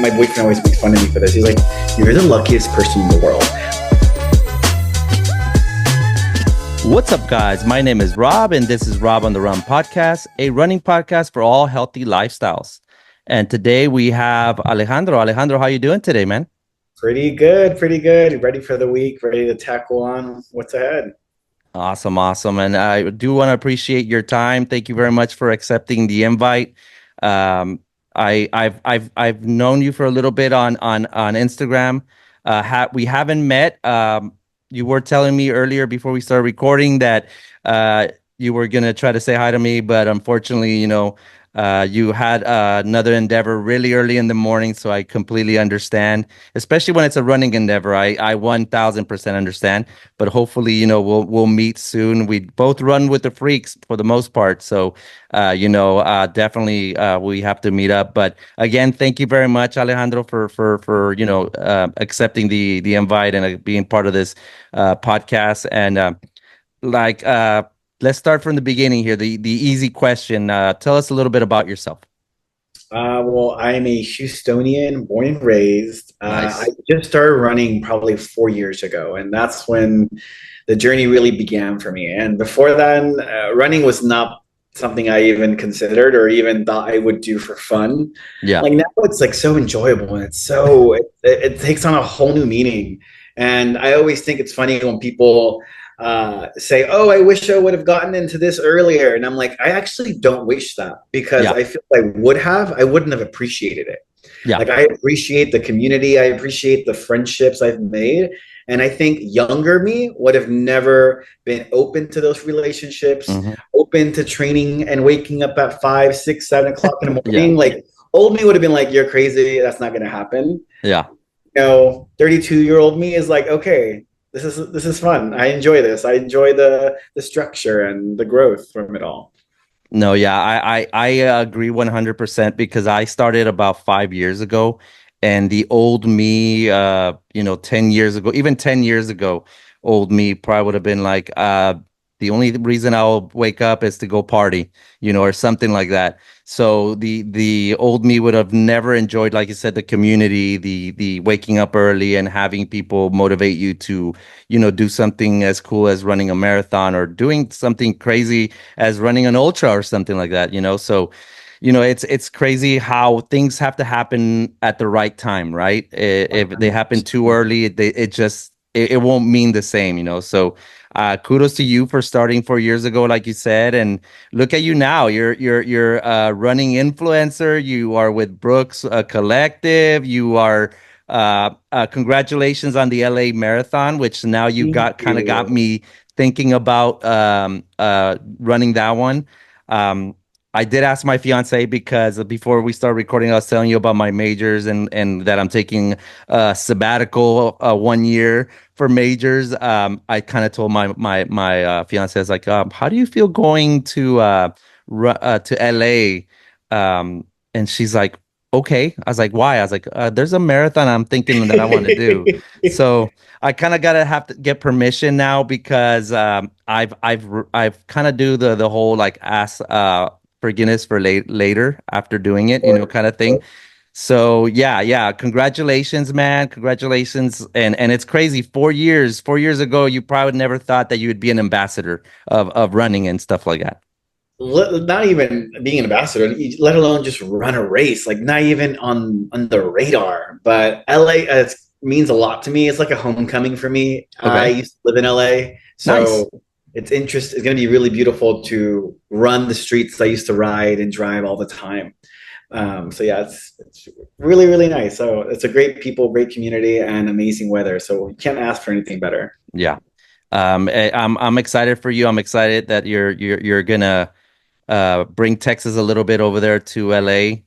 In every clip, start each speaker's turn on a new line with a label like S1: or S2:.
S1: my boyfriend always makes fun of me for this. He's like, "You're the luckiest person in the world."
S2: What's up, guys? My name is Rob, and this is Rob on the Run podcast, a running podcast for all healthy lifestyles. And today we have Alejandro. Alejandro, how you doing today, man?
S1: Pretty good, pretty good. Ready for the week, ready to tackle on what's ahead.
S2: Awesome, awesome. And I do want to appreciate your time. Thank you very much for accepting the invite. I've known you for a little bit on Instagram. We haven't met. You were telling me earlier before we started recording that you were gonna try to say hi to me, but unfortunately, you had another endeavor really early in the morning, so I completely understand. Especially when it's a running endeavor, I 1000% understand. But hopefully, we'll meet soon. We both run with the freaks for the most part, so definitely we have to meet up. But again, thank you very much, Alejandro, for accepting the invite and being part of this podcast. And let's start from the beginning here. The easy question. Tell us a little bit about yourself.
S1: Well, I'm a Houstonian, born and raised.
S2: Nice.
S1: I just started running probably 4 years ago, and that's when the journey really began for me. And before then, running was not something I even considered or even thought I would do for fun.
S2: Yeah.
S1: Like now it's like so enjoyable, and it takes on a whole new meaning. And I always think it's funny when people say, "Oh, I wish I would have gotten into this earlier," and I'm like, I actually don't wish that, because I feel I wouldn't have appreciated it.
S2: Yeah.
S1: Like, I appreciate the community, I appreciate the friendships I've made, and I think younger me would have never been open to those relationships, open to training and waking up at 5, 6, 7 o'clock in the morning. Like, old me would have been like, "You're crazy, that's not gonna happen." 32-year-old me is like, okay, this is fun. I enjoy this. I enjoy the structure and the growth from it all.
S2: No, yeah, I agree 100% because I started about 5 years ago, and the old me, 10 years ago, even 10 years ago, old me probably would have been like, the only reason I'll wake up is to go party, or something like that. So the old me would have never enjoyed, like you said, the community, the waking up early and having people motivate you to, do something as cool as running a marathon or doing something crazy as running an ultra or something like that, So, it's crazy how things have to happen at the right time, right? If they happen too early, it won't mean the same, So kudos to you for starting 4 years ago, like you said, and look at you now. You're a running influencer. You are with Brooks Collective. You are congratulations on the LA Marathon, which now you got me thinking about running that one. I did ask my fiance, because before we started recording, I was telling you about my majors and that I'm taking a sabbatical 1 year for majors. I kind of told my fiance, I was like, how do you feel going to LA? And she's like, okay. I was like, why? I was like, there's a marathon I'm thinking that I want to do. So I kind of have to get permission now, because I've kind of do the whole like ask forgiveness for later after doing it, kind of thing. So yeah, congratulations, man. Congratulations. And it's crazy. 4 years ago, you probably never thought that you would be an ambassador of running and stuff like that.
S1: Not even being an ambassador, let alone just run a race, like not even on the radar. But LA means a lot to me. It's like a homecoming for me. Okay. I used to live in LA, so nice. It's going to be really beautiful to run the streets I used to ride and drive all the time. So yeah, it's really, really nice. So it's a great people, great community, and amazing weather. So you can't ask for anything better.
S2: Yeah. I'm excited for you. I'm excited that you're gonna bring Texas a little bit over there to LA.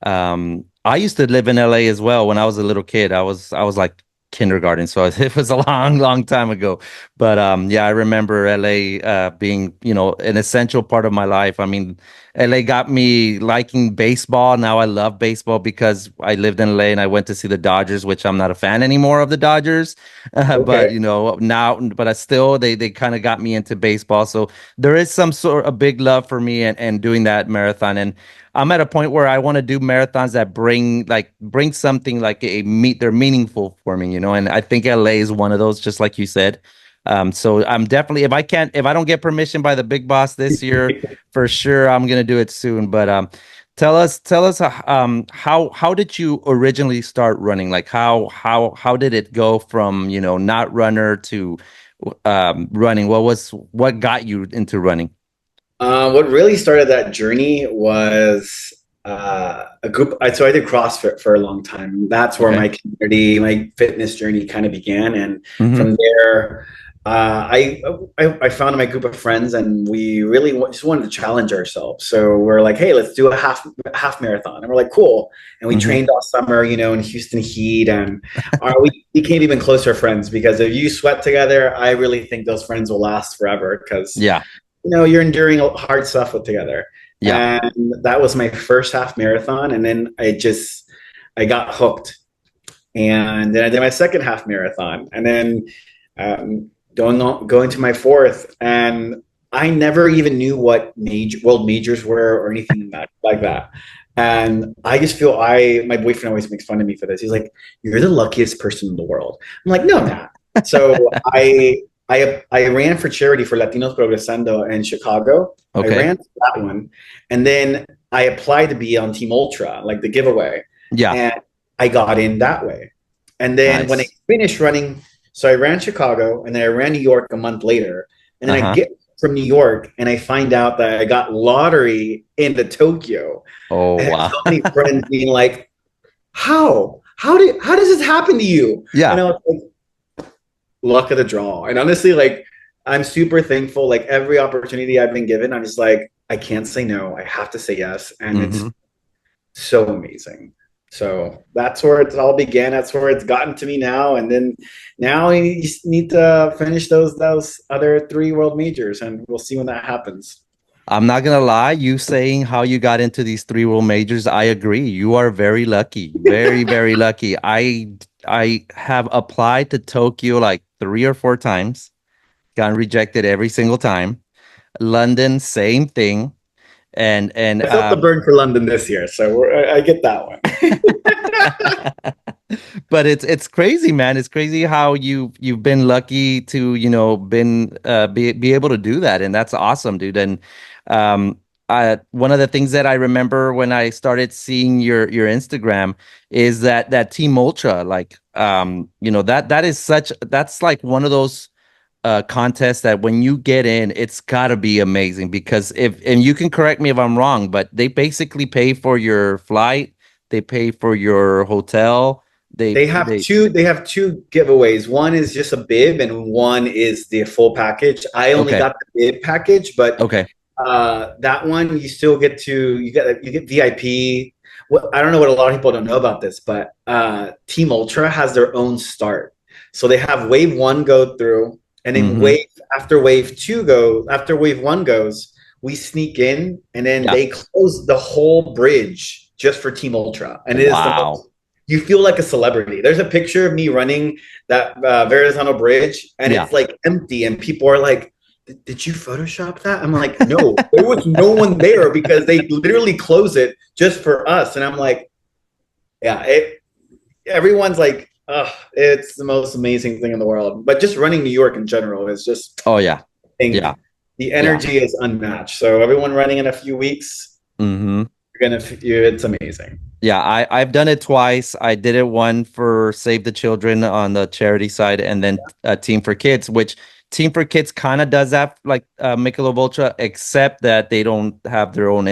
S2: I used to live in LA as well when I was a little kid. I was like kindergarten, so it was a long time ago. But I remember LA being an essential part of my life. I mean, LA got me liking baseball. Now I love baseball because I lived in LA and I went to see the Dodgers, which I'm not a fan anymore of the Dodgers. Okay. But now, but I still they kind of got me into baseball. So there is some sort of big love for me and doing that marathon. And I'm at a point where I want to do marathons that bring something like they're meaningful for me, you know, and I think LA is one of those, just like you said. So I'm definitely, if I don't get permission by the big boss this year, for sure I'm gonna do it soon. But tell us how did you originally start running? Like how did it go from, you know, not runner to running? What got you into running?
S1: What really started that journey was a group. So I did CrossFit for a long time. That's where
S2: Okay.
S1: my community, my fitness journey kind of began. And
S2: Hmm.
S1: from there, I found my group of friends, and we really just wanted to challenge ourselves. So we're like, hey, let's do a half marathon. And we're like, cool. And we
S2: Hmm.
S1: trained all summer, you know, in Houston heat, and we became even closer friends because if you sweat together, I really think those friends will last forever because
S2: Yeah.
S1: you're enduring hard stuff with together.
S2: Yeah.
S1: And that was my first half marathon. And then I got hooked. And then I did my second half marathon. And then going to my fourth. And I never even knew what world majors were or anything like that. And I just feel my boyfriend always makes fun of me for this. He's like, "You're the luckiest person in the world." I'm like, "No, I'm not." So I ran for charity for Latinos Progresando in Chicago. I
S2: Okay.
S1: ran that one, and then I applied to be on Team Ultra, like the giveaway,
S2: Yeah.
S1: and I got in that way. And then when I
S2: Nice.
S1: finished running, so I ran Chicago, and then I ran New York a month later, and then I
S2: Uh-huh.
S1: get from New York, and I find out that I got lottery into Tokyo.
S2: Oh,
S1: I have
S2: wow.
S1: so many friends being like, "How? How does this happen to you?" And
S2: Yeah.
S1: I was like, luck of the draw. And honestly, like I'm super thankful. Like every opportunity I've been given, I'm just like, I can't say no. I have to say yes. And it's
S2: Hmm.
S1: so amazing. So that's where it all began. That's where it's gotten to me now. And then now we just need to finish those other three world majors, and we'll see when that happens.
S2: I'm not gonna lie, you saying how you got into these three world majors, I agree. You are very lucky. Very, very lucky. I have applied to Tokyo like 3 or 4 times, gotten rejected every single time. London, same thing. And
S1: I felt the burn for London this year, so I get that one.
S2: but it's crazy, man. It's crazy how you've been lucky to, you know, been be able to do that, and that's awesome, dude. And um one of the things that I remember when I started seeing your Instagram is that Team Ultra, like you know, that's like one of those contest that when you get in, it's gotta be amazing because if and you can correct me if I'm wrong, but they basically pay for your flight, they pay for your hotel, they
S1: They have two giveaways. One is just a bib, and one is the full package. I only
S2: okay,
S1: got the bib package, but
S2: okay,
S1: that one you still get to you get VIP. What I don't know what a lot of people don't know about this, but Team Ultra has their own start. So they have wave one go through, and then
S2: mm-hmm,
S1: after wave one goes, we sneak in, and then
S2: yeah,
S1: they close the whole bridge just for Team Ultra, and it is the
S2: wow,
S1: most. You feel like a celebrity. There's a picture of me running that Verrazano Bridge, and
S2: yeah.
S1: it's like empty, and people are like, did you Photoshop that? I'm like, no, there was no one there because they literally close it just for us. And I'm like, yeah, everyone's like, oh, it's the most amazing thing in the world. But just running New York in general is just,
S2: Oh yeah,
S1: I think
S2: yeah,
S1: the
S2: yeah.
S1: energy is unmatched. So everyone running in a few weeks,
S2: Mm-hmm.
S1: it's amazing.
S2: Yeah, I've done it twice. I did it one for Save the Children on the charity side, and then Team for Kids, which Team for Kids kind of does that like Michelob Ultra, except that they don't have their own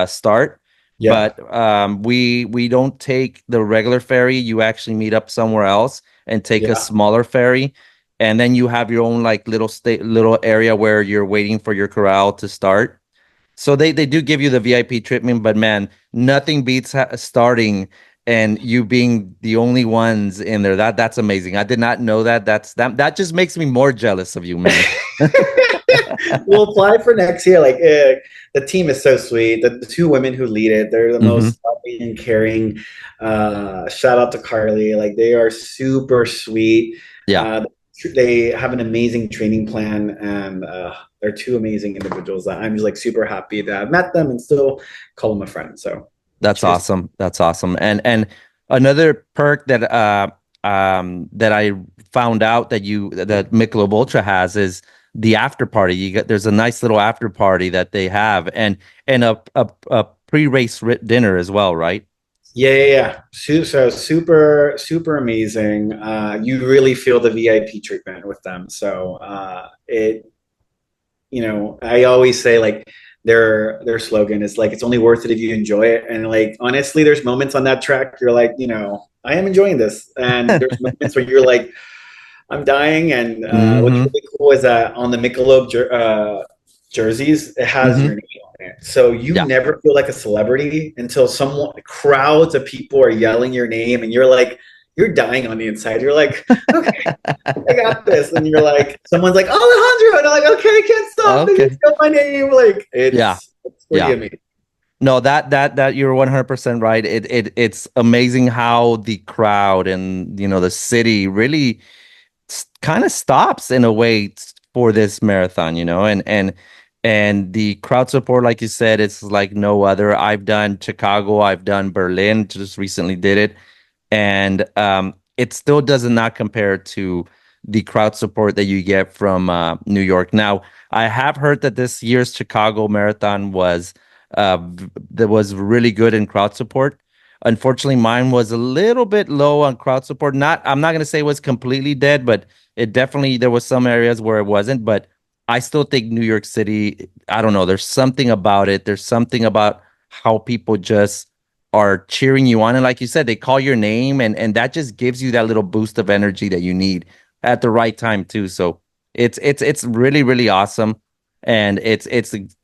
S2: start.
S1: Yeah,
S2: But we don't take the regular ferry. You actually meet up somewhere else and take a
S1: yeah.
S2: smaller ferry, and then you have your own like little area where you're waiting for your corral to start. So they do give you the VIP treatment, but man, nothing beats starting and you being the only ones in there. That's amazing. I did not know that. That just makes me more jealous of you, man.
S1: We'll apply for next year. Like the team is so sweet. The two women who lead it, they're the
S2: Hmm.
S1: most loving and caring. Shout out to Carly. Like they are super sweet.
S2: Yeah.
S1: Uh, they have an amazing training plan, and they're two amazing individuals that I'm just like super happy that I've met them and still call them a friend. So
S2: That's
S1: cheers.
S2: awesome. That's awesome. And another perk that that I found out that Michelob Ultra has is the after party. There's a nice little after party that they have, and a pre-race dinner as well, right?
S1: Yeah. So super, super amazing. You really feel the VIP treatment with them. So I always say like their slogan is like it's only worth it if you enjoy it. And like honestly, there's moments on that track you're like, I am enjoying this. And there's moments where you're like, I'm dying. And what's
S2: Mm-hmm.
S1: really cool is that on the Michelob jerseys, it has your
S2: Mm-hmm.
S1: name on it. So you
S2: Yeah.
S1: never feel like a celebrity until crowds of people are yelling your name, and you're dying on the inside. You're like, okay, I got this. And you're like, someone's like, Alejandro. And I'm like, okay, I can't stop. They
S2: Okay.
S1: just got my name. Like,
S2: Yeah.
S1: it's pretty
S2: Yeah.
S1: amazing.
S2: No, that you're 100% right. It's amazing how the crowd and the city really kind of stops in a way for this marathon, and the crowd support, like you said, it's like no other. I've done Chicago, I've done Berlin, just recently did it, and it still does not compare to the crowd support that you get from New York. Now, I have heard that this year's Chicago Marathon that was really good in crowd support. Unfortunately, mine was a little bit low on crowd support. I'm not gonna say it was completely dead, but it definitely there was some areas where it wasn't. But I still think New York City, I don't know, there's something about it. There's something about how people just are cheering you on. And like you said, they call your name and that just gives you that little boost of energy that you need at the right time too. So it's really, really awesome. And it's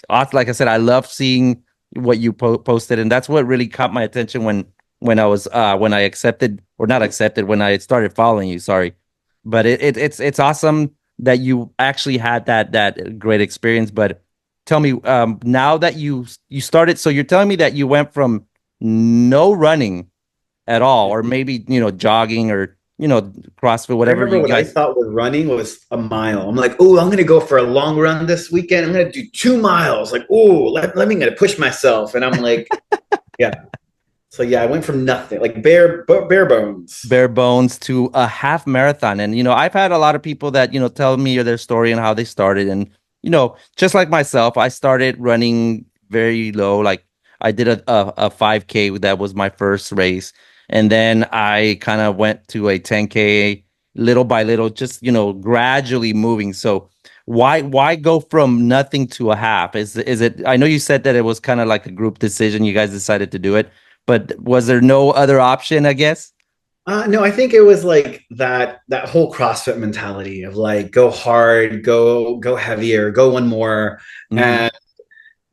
S2: awesome. Like I said, I love seeing what you posted, and that's what really caught my attention when I accepted, or not accepted, when I started following you. Sorry, but it's awesome that you actually had that great experience. But tell me, now that you started, so you're telling me that you went from no running at all, or maybe jogging, or CrossFit,
S1: I
S2: whatever
S1: remember
S2: you
S1: what I
S2: guys.
S1: thought was running was a mile. I'm like, oh, I'm going to go for a long run this weekend. I'm going to do 2 miles. Like, oh, let me gonna push myself. And I'm like, yeah. So yeah, I went from nothing, like bare bones.
S2: Bare bones to a half marathon. And I've had a lot of people that tell me their story and how they started. And just like myself, I started running very low. Like, I did a 5K. That was my first race, and then I kind of went to a 10K, little by little, just gradually moving. So why go from nothing to a half? Is it, I know you said that it was kind of like a group decision, you guys decided to do it, but was there no other option, I guess?
S1: No, I think it was like that whole CrossFit mentality of like go hard, go heavier, go one more,
S2: Hmm.
S1: and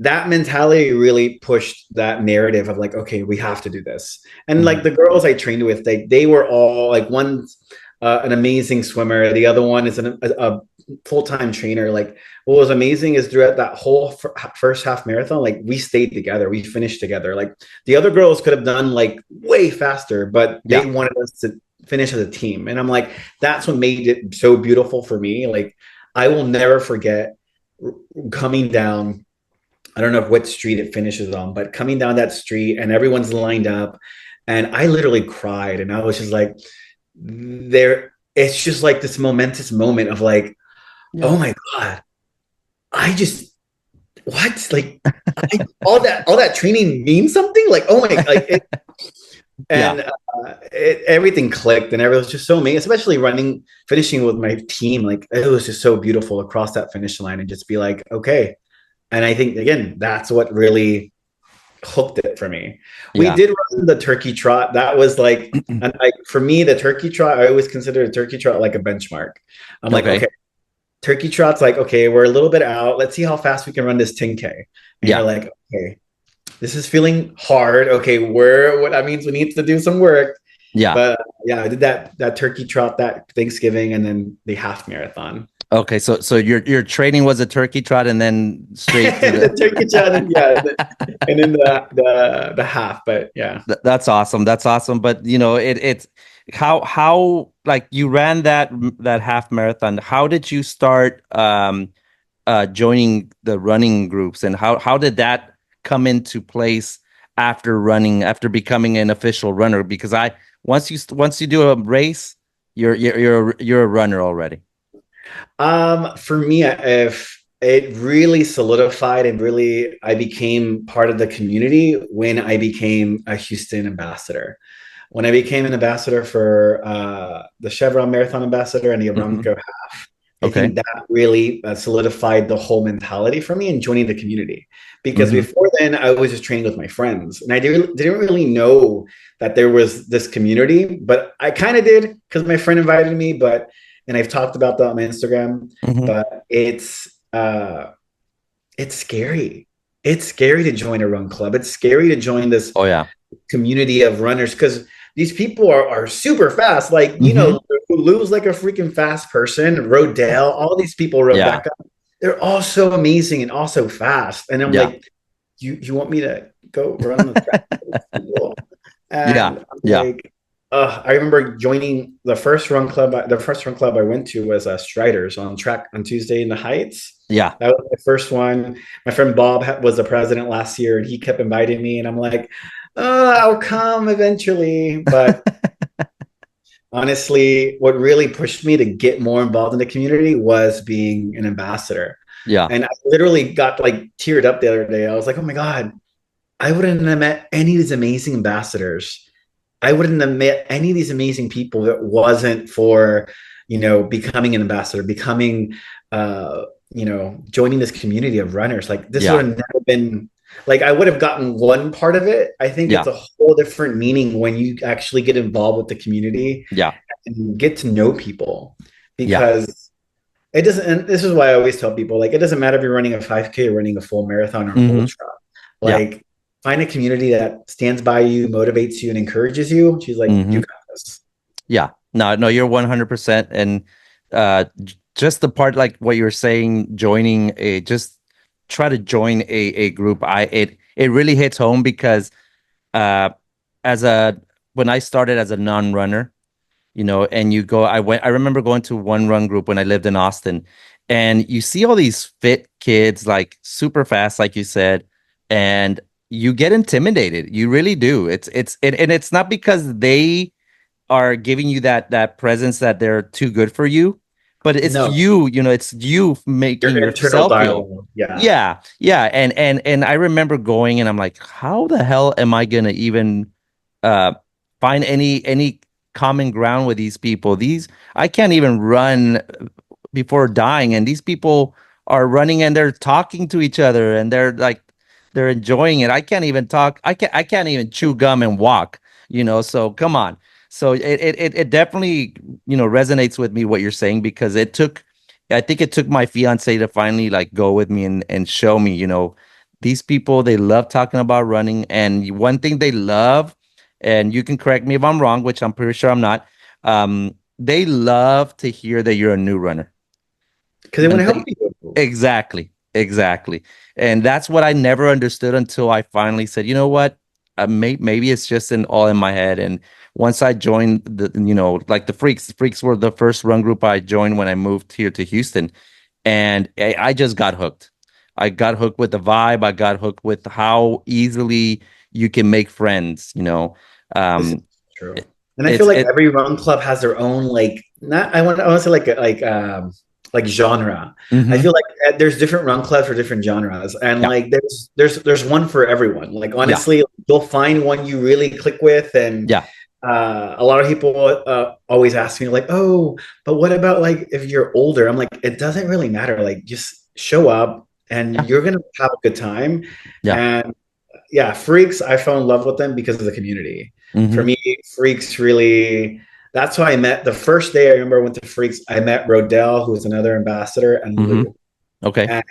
S1: that mentality really pushed that narrative of like, okay, we have to do this. And like
S2: Hmm.
S1: the girls I trained with, they were all like one's an amazing swimmer, the other one is a full-time trainer. Like what was amazing is throughout that whole first half marathon, like we stayed together, we finished together. Like the other girls could have done like way faster, but they
S2: Yeah.
S1: wanted us to finish as a team. And I'm like, that's what made it so beautiful for me. Like I will never forget coming down, I don't know what street it finishes on, but coming down that street and everyone's lined up, and I literally cried, and I was just like, there. It's just like this momentous moment of like,
S2: Yeah.
S1: oh my god, I just what like all that training means something. Like oh my like it,
S2: Yeah.
S1: and everything clicked, and everyone was just so amazing, especially finishing with my team. Like it was just so beautiful across that finish line, and just be like, okay. And I think again, that's what really hooked it for me. We
S2: Yeah.
S1: did run the turkey trot. That was like, and for me, the turkey trot, I always consider a turkey trot like a benchmark. I'm like, okay,
S2: Okay.
S1: turkey trot's like, okay, we're a little bit out. Let's see how fast we can run this 10K. And you're
S2: Yeah.
S1: like, okay, this is feeling hard. Okay, what that means we need to do some work.
S2: Yeah.
S1: But yeah, I did that turkey trot that Thanksgiving and then the half marathon.
S2: Okay. So your training was a turkey trot, and then straight to
S1: The turkey trot, and yeah, and then the half. But yeah.
S2: That's awesome. That's awesome. But it's how like you ran that half marathon. How did you start? joining the running groups, and how did that come into place after becoming an official runner? Because once you do a race, you're a runner already.
S1: For me, if it really solidified and really I became part of the community when I became a Houston ambassador. When I became an ambassador for the Chevron Marathon Ambassador and the Aramco Half, I think that really solidified the whole mentality for me in joining the community. Because before then, I was just training with my friends, and I didn't really know that there was this community. But I kind of did because my friend invited me. And I've talked about that on my Instagram. But it's scary. It's scary to join a run club. It's scary to join this community of runners because these people are super fast. Like, you know, Lou's like a freaking fast person. Rodell, all these people, Rebecca, they're all so amazing and also fast. And I'm like, you want me to go run the track? And I'm like, I remember joining the first run club. The first run club I went to was Striders on track on Tuesday in the Heights.
S2: Yeah,
S1: that was the first one. My friend Bob was the president last year, and he kept inviting me. And I'm like, I'll come eventually. But honestly, what really pushed me to get more involved in the community was being an ambassador.
S2: Yeah,
S1: and I literally got like teared up the other day. I was like, oh my god, I wouldn't have met any of these amazing ambassadors. I wouldn't have met any of these amazing people that wasn't for, you know, becoming an ambassador, becoming, you know, joining this community of runners. Like this would have never been, like I would have gotten one part of it. I think it's a whole different meaning when you actually get involved with the community and get to know people, because it doesn't, and this is why I always tell people, like, it doesn't matter if you're running a 5K or running a full marathon or ultra, like, find a community that stands by you, motivates you, and encourages you. She's like, you got this.
S2: Yeah, no, you're 100%. And just the part, like what you're saying, just try to join a group. It really hits home because when I started as a non-runner, you know, and I remember going to one run group when I lived in Austin, and you see all these fit kids, like super fast, like you said, and you get intimidated. You really do. And it's not because they are giving you that presence that they're too good for you, but it's it's you making yourself feel. Yeah. And I remember going, and I'm like, how the hell am I gonna even find any common ground with these people? I can't even run before dying, and these people are running and they're talking to each other and they're enjoying it. I can't even talk. I can't even chew gum and walk, you know, so come on. So it definitely, you know, resonates with me what you're saying, because I think it took my fiance to finally like go with me and show me, you know, these people, they love talking about running. And one thing they love, and you can correct me if I'm wrong, which I'm pretty sure I'm not, they love to hear that you're a new runner.
S1: Because they want to help you.
S2: Exactly. And that's what I never understood until I finally said, you know what, maybe it's just all in my head. And once I joined like the Freaks were the first run group I joined when I moved here to Houston. And I just got hooked. I got hooked with the vibe. I got hooked with how easily you can make friends, you know.
S1: True. And I feel like every run club has their own, like, I want to say like genre. I feel like there's different run clubs for different genres, and like there's one for everyone. Like honestly, you'll find one you really click with, and a lot of people always ask me like, oh, but what about like if you're older? I'm like, it doesn't really matter. Like just show up and you're gonna have a good time. And Freaks, I fell in love with them because of the community. For me, Freaks really, that's why I met, the first day I remember I went to Freaks, I met Rodell, who was another ambassador, and Lou.
S2: Okay.
S1: And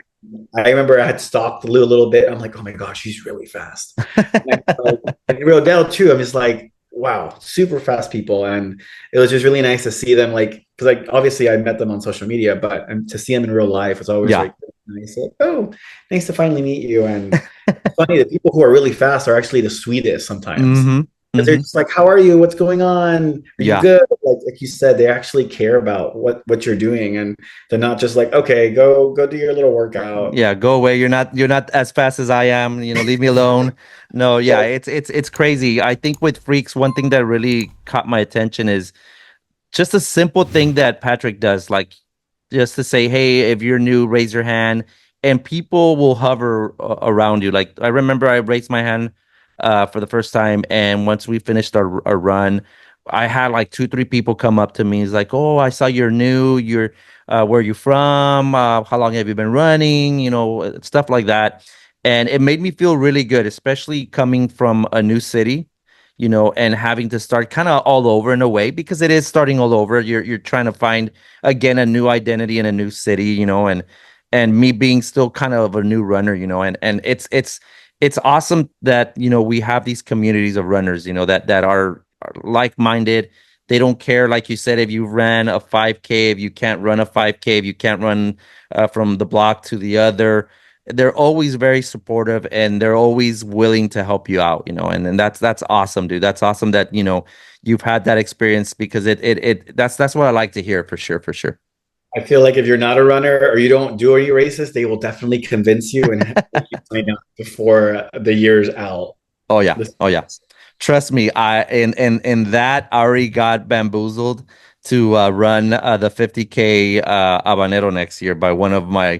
S1: I remember I had stalked Lou a little bit. I'm like, oh my gosh, she's really fast. and Rodell too, I'm just like, wow, super fast people. And it was just really nice to see them, like, because like obviously I met them on social media, but to see them in real life was always like nice. Like, oh, nice to finally meet you. And it's funny that people who are really fast are actually the sweetest sometimes. because they're
S2: Hmm.
S1: just like, how are you? What's going on? Are you
S2: Yeah.
S1: good? Like you said, they actually care about what you're doing, and they're not just like, okay, go do your little workout.
S2: Yeah, go away. You're not as fast as I am. Leave me alone. No, yeah, it's crazy. I think with freaks, one thing that really caught my attention is just a simple thing that Patrick does, like just to say, "Hey, if you're new, raise your hand," and people will hover around you. Like I remember, I raised my hand for the first time, and once we finished our run, I had like two, three people come up to me. It's like, "Oh, I saw you're new. You're where are you from? How long have you been running? Stuff like that." And it made me feel really good, especially coming from a new city, and having to start kind of all over in a way because it is starting all over. You're trying to find again a new identity in a new city, and me being still kind of a new runner, and it's awesome that we have these communities of runners, that are like-minded. They don't care, like you said, if you ran a 5K, if you can't run a 5K, if you can't run from the block to the other. They're always very supportive and they're always willing to help you out, and that's awesome, dude. That's awesome that, you've had that experience because that's what I like to hear for sure, for sure.
S1: I feel like if you're not a runner or you don't do any races, they will definitely convince you and make you sign up before the year's out.
S2: Oh yeah.
S1: This-
S2: Oh yeah. Trust me, in that I already got bamboozled to run the 50K Habanero next year by one of my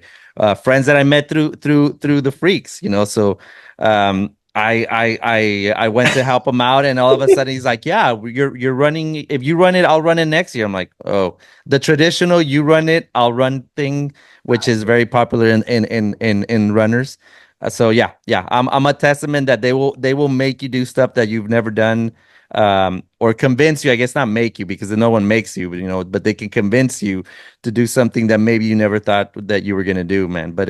S2: friends that I met through the freaks, So I went to help him out, and all of a sudden he's like, "Yeah, you're running. If you run it, I'll run it next year." I'm like, "Oh, the traditional you run it, I'll run thing," which is very popular in runners. So yeah, yeah, I'm a testament that they will make you do stuff that you've never done, or convince you. I guess not make you because no one makes you, but they can convince you to do something that maybe you never thought that you were gonna do, man. But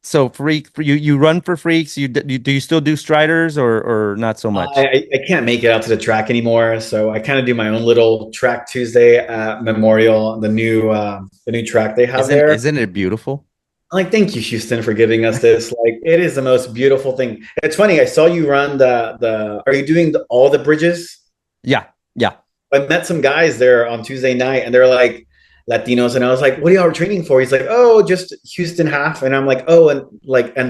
S2: so freak for you run for freaks. Do you still do striders or not so much?
S1: I can't make it out to the track anymore, so I kind of do my own little track Tuesday at Memorial, the new track they have
S2: Isn't
S1: there.
S2: isn't it beautiful?
S1: I'm like, thank you, Houston, for giving us this. Like, it is the most beautiful thing. It's funny. I saw you run the. Are you doing all the bridges?
S2: Yeah, yeah,
S1: I met some guys there on Tuesday night, and they're like Latinos, and I was like, "What are y'all training for?" He's like, "Oh, just Houston half," and I'm like, "Oh, and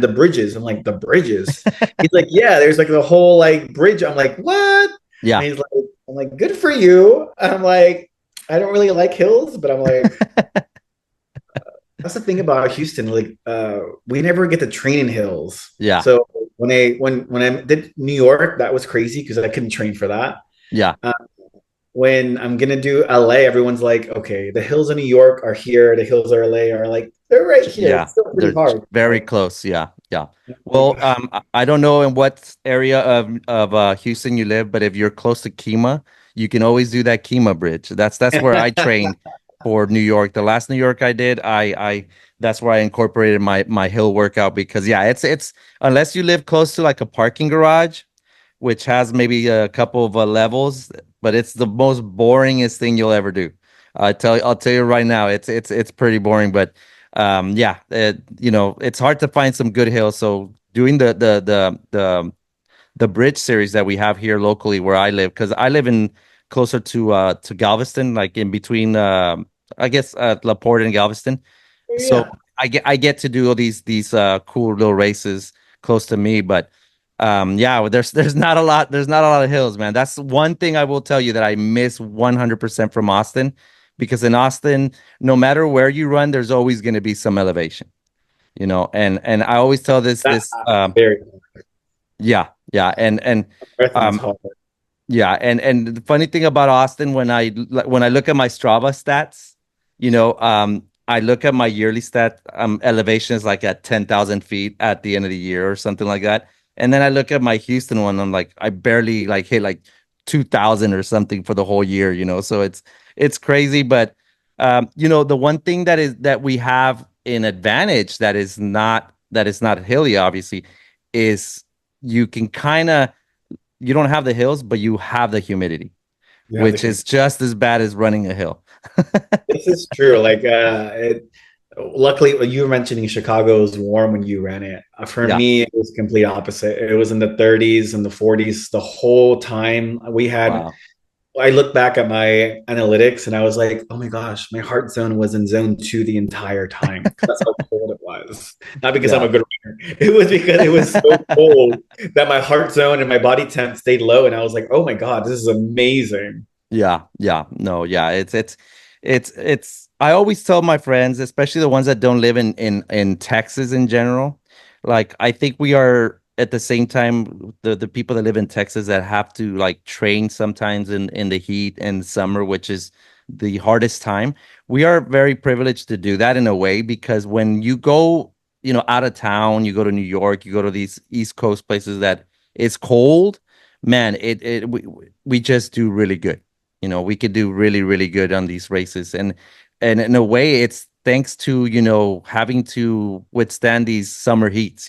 S1: the bridges." I'm like, "The bridges?" He's like, "Yeah, there's like the whole like bridge." I'm like, "What?" And
S2: yeah.
S1: he's like, "I'm like, good for you." I'm like, "I don't really like hills, but I'm like." That's the thing about Houston. Like, we never get to train in hills.
S2: Yeah,
S1: So when I did New York, that was crazy because I couldn't train for that.
S2: yeah.
S1: Uh, when I'm gonna do LA, everyone's like, okay, the hills in New York are here, the hills of LA are like they're right here.
S2: Yeah,
S1: It's still pretty
S2: they're
S1: hard.
S2: very
S1: Like,
S2: close. Yeah, yeah. Well, I don't know in what area of Houston you live, but if you're close to Kima, you can always do that Kima bridge. That's where I trained for New York. The last New York I did, I that's where I incorporated my hill workout because yeah, it's unless you live close to like a parking garage, which has maybe a couple of levels, but it's the most boringest thing you'll ever do. I'll tell you right now, it's pretty boring, but yeah, it's hard to find some good hills. So doing the bridge series that we have here locally where I live, because I live in closer to Galveston, like in between I guess LaPorte and Galveston. So
S1: yeah,
S2: I get to do all these cool little races close to me, but yeah, well, there's not a lot of hills, man. That's one thing I will tell you that I miss 100% from Austin, because in Austin, no matter where you run, there's always going to be some elevation, and I always tell
S1: that
S2: this
S1: very
S2: yeah, yeah, and
S1: marathon's
S2: um
S1: hard.
S2: yeah, and the funny thing about Austin, when I look at my Strava stats, I look at my yearly stat elevation is like at 10,000 feet at the end of the year or something like that. And then I look at my Houston one, I'm like, I barely like hit like 2,000 or something for the whole year, so it's crazy. But the one thing that we have in advantage that is not hilly, obviously, is you can kind of you don't have the hills, but you have the humidity,
S1: You have the
S2: which is just as bad as running a hill.
S1: This is true. Like Luckily, you were mentioning Chicago was warm when you ran it. For
S2: Yeah.
S1: me, it was complete opposite. It was in the 30s and the 40s the whole time.
S2: Wow.
S1: I look back at my analytics and I was like, oh my gosh, my heart zone was in zone 2 the entire time. That's how cold it was. Not because I'm
S2: Yeah.
S1: a good runner. It was because it was so cold that my heart zone and my body temp stayed low. And I was like, oh my God, this is amazing.
S2: Yeah, yeah, no, yeah. It's. I always tell my friends, especially the ones that don't live in Texas in general, like I think we are at the same time the people that live in Texas that have to like train sometimes in the heat and summer, which is the hardest time. We are very privileged to do that in a way because when you go, out of town, you go to New York, you go to these East Coast places that it's cold, man, we just do really good. We could do really, really good on these races. And in a way, it's thanks to, having to withstand these summer heats.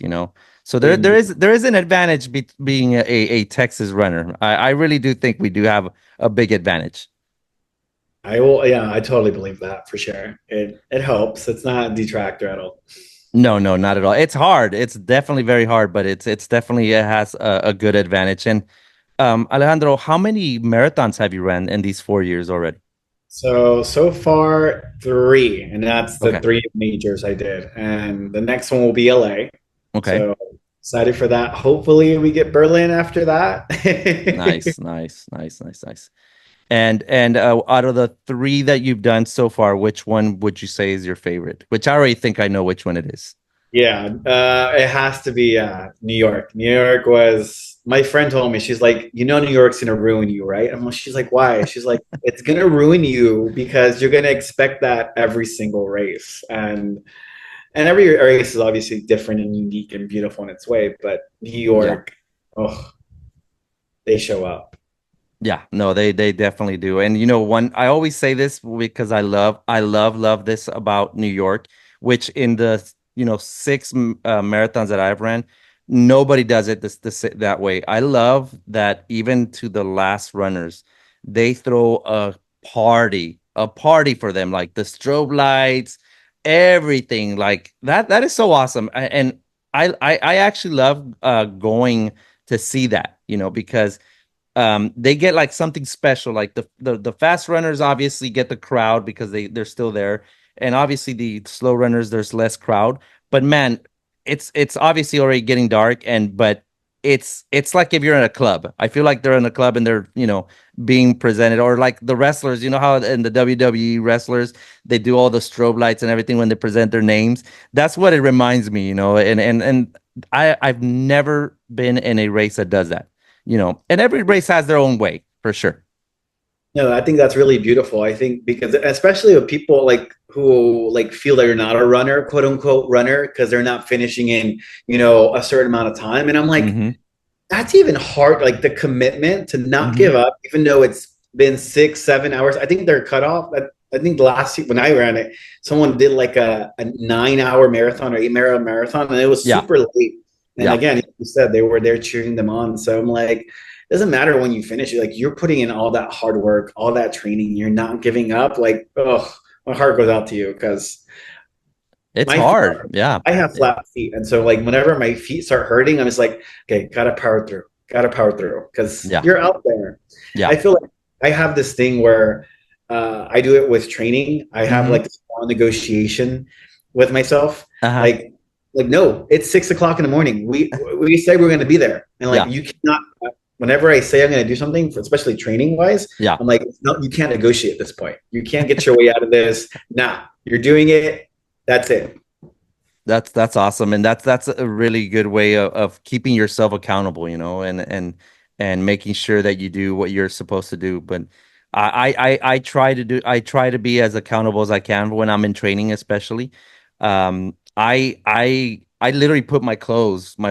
S2: So there is an advantage being a Texas runner. I really do think we do have a big advantage.
S1: I will, yeah, I totally believe that for sure. It helps. It's not a detractor at all.
S2: No, no, not at all. It's hard. It's definitely very hard, but it's definitely it has a good advantage. And Alejandro, how many marathons have you ran in these 4 years already?
S1: So far, three, and that's the
S2: Okay.
S1: three majors I did. And the next one will be LA.
S2: Okay.
S1: So excited for that. Hopefully, we get Berlin after that.
S2: Nice, nice, nice, nice, nice. And out of the three that you've done so far, which one would you say is your favorite? Which I already think I know which one it is.
S1: Yeah, it has to be New York. New York was my friend told me she's like, New York's gonna ruin you, right? She's like, why? She's like, it's gonna ruin you because you're gonna expect that every single race, and every race is obviously different and unique and beautiful in its way. But New
S2: Yeah.
S1: York, oh, they show up.
S2: Yeah, no, they definitely do. And one I always say this because I love this about New York, which in the six marathons that I've ran, nobody does it this that way. I love that even to the last runners, they throw a party for them, like the strobe lights, everything like that. That is so awesome. And I actually love going to see that, because they get like something special. Like the fast runners obviously get the crowd because they're still there, and obviously the slow runners there's less crowd. But man, it's obviously already getting dark, but it's like if you're in a club. I feel like they're in a club and they're being presented, or like the wrestlers. You know how in the WWE wrestlers they do all the strobe lights and everything when they present their names. That's what it reminds me, and I've never been in a race that does that. And every race has their own way for sure.
S1: No, I think that's really beautiful. I think because especially with people like who like feel that you're not a runner, quote unquote runner, because they're not finishing in, a certain amount of time. And I'm like,
S2: Hmm.
S1: that's even hard, like the commitment to not
S2: Hmm.
S1: give up, even though it's been 6, 7 hours. I think they're cut off. I think last year when I ran it, someone did like a 9 hour marathon or 8 hour marathon, and it was
S2: Yeah,
S1: super late. And
S2: yeah,
S1: again, you said they were there cheering them on. So I'm like, it doesn't matter when you finish it. Like you're putting in all that hard work, all that training. You're not giving up. Like, oh, my heart goes out to you because
S2: it's
S1: my feet
S2: hard. Yeah,
S1: I have
S2: yeah,
S1: flat feet. And so like whenever my feet start hurting, I'm just like, okay, gotta power through because
S2: yeah,
S1: you're out there.
S2: yeah.
S1: I feel like I have this thing where I do it with training. I have
S2: Hmm.
S1: like this small negotiation with myself.
S2: Uh-huh.
S1: Like no, it's 6 o'clock in the morning. We say we're gonna be there. And like
S2: Yeah,
S1: you cannot whenever I say I'm gonna do something, for, especially training wise,
S2: yeah.
S1: I'm like, no, you can't negotiate at this point. You can't get your way out of this. Nah, you're doing it. That's it.
S2: That's awesome, and that's a really good way of keeping yourself accountable, and making sure that you do what you're supposed to do. But I try to be as accountable as I can when I'm in training, especially. I literally put my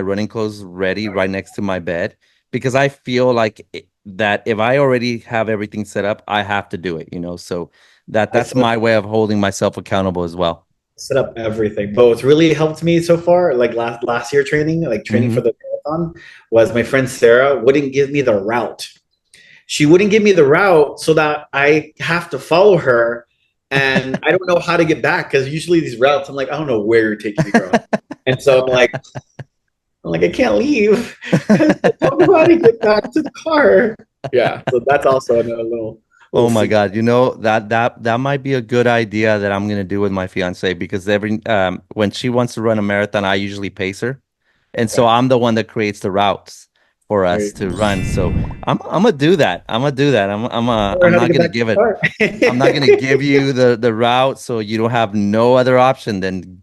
S2: running clothes ready right next to my bed because I feel like that if I already have everything set up, I have to do it. So
S1: I
S2: that's
S1: set
S2: my way of holding myself accountable as well.
S1: set up everything. But what's really helped me so far, like last year training, like training for
S2: Hmm.
S1: the marathon, was my friend Sarah wouldn't give me the route. She wouldn't give me the route so that I have to follow her and I don't know how to get back because usually these routes, I'm like, I don't know where you're taking me, bro. And so I'm like, I can't leave because I don't know how to get back to the car. Yeah, so that's also another little
S2: Oh my
S1: secret.
S2: God, that might be a good idea that I'm gonna do with my fiance because every when she wants to run a marathon, I usually pace her. And so
S1: Okay,
S2: I'm the one that creates the routes for
S1: there
S2: us
S1: you
S2: to
S1: go.
S2: run. So I'm gonna do that. I'm gonna do that.
S1: Learn
S2: I'm
S1: how to
S2: not
S1: get
S2: gonna
S1: back to
S2: give
S1: the
S2: it. I'm not gonna
S1: car.
S2: give you the route so you don't have no other option than,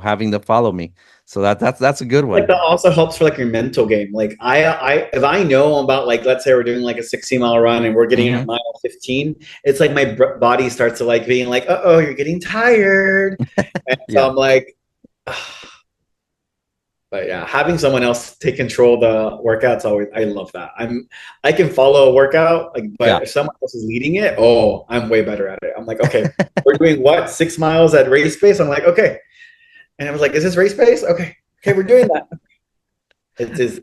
S2: having to follow me. So that's a good
S1: Like
S2: one.
S1: that also helps for like your mental game. Like if I know about like let's say we're doing like a 60-mile run and we're getting
S2: Hmm.
S1: at mile 15, it's like my body starts to like being like, oh, you're getting tired, and so
S2: Yeah.
S1: I'm like, but yeah, having someone else take control of the workouts always I love that. I can follow a workout, like, but
S2: Yeah.
S1: if someone else is leading it, oh, I'm way better at it. I'm like, okay, we're doing what 6 miles at race pace. I'm like, okay, and I was like, is this race pace? Okay, okay, we're doing that. It is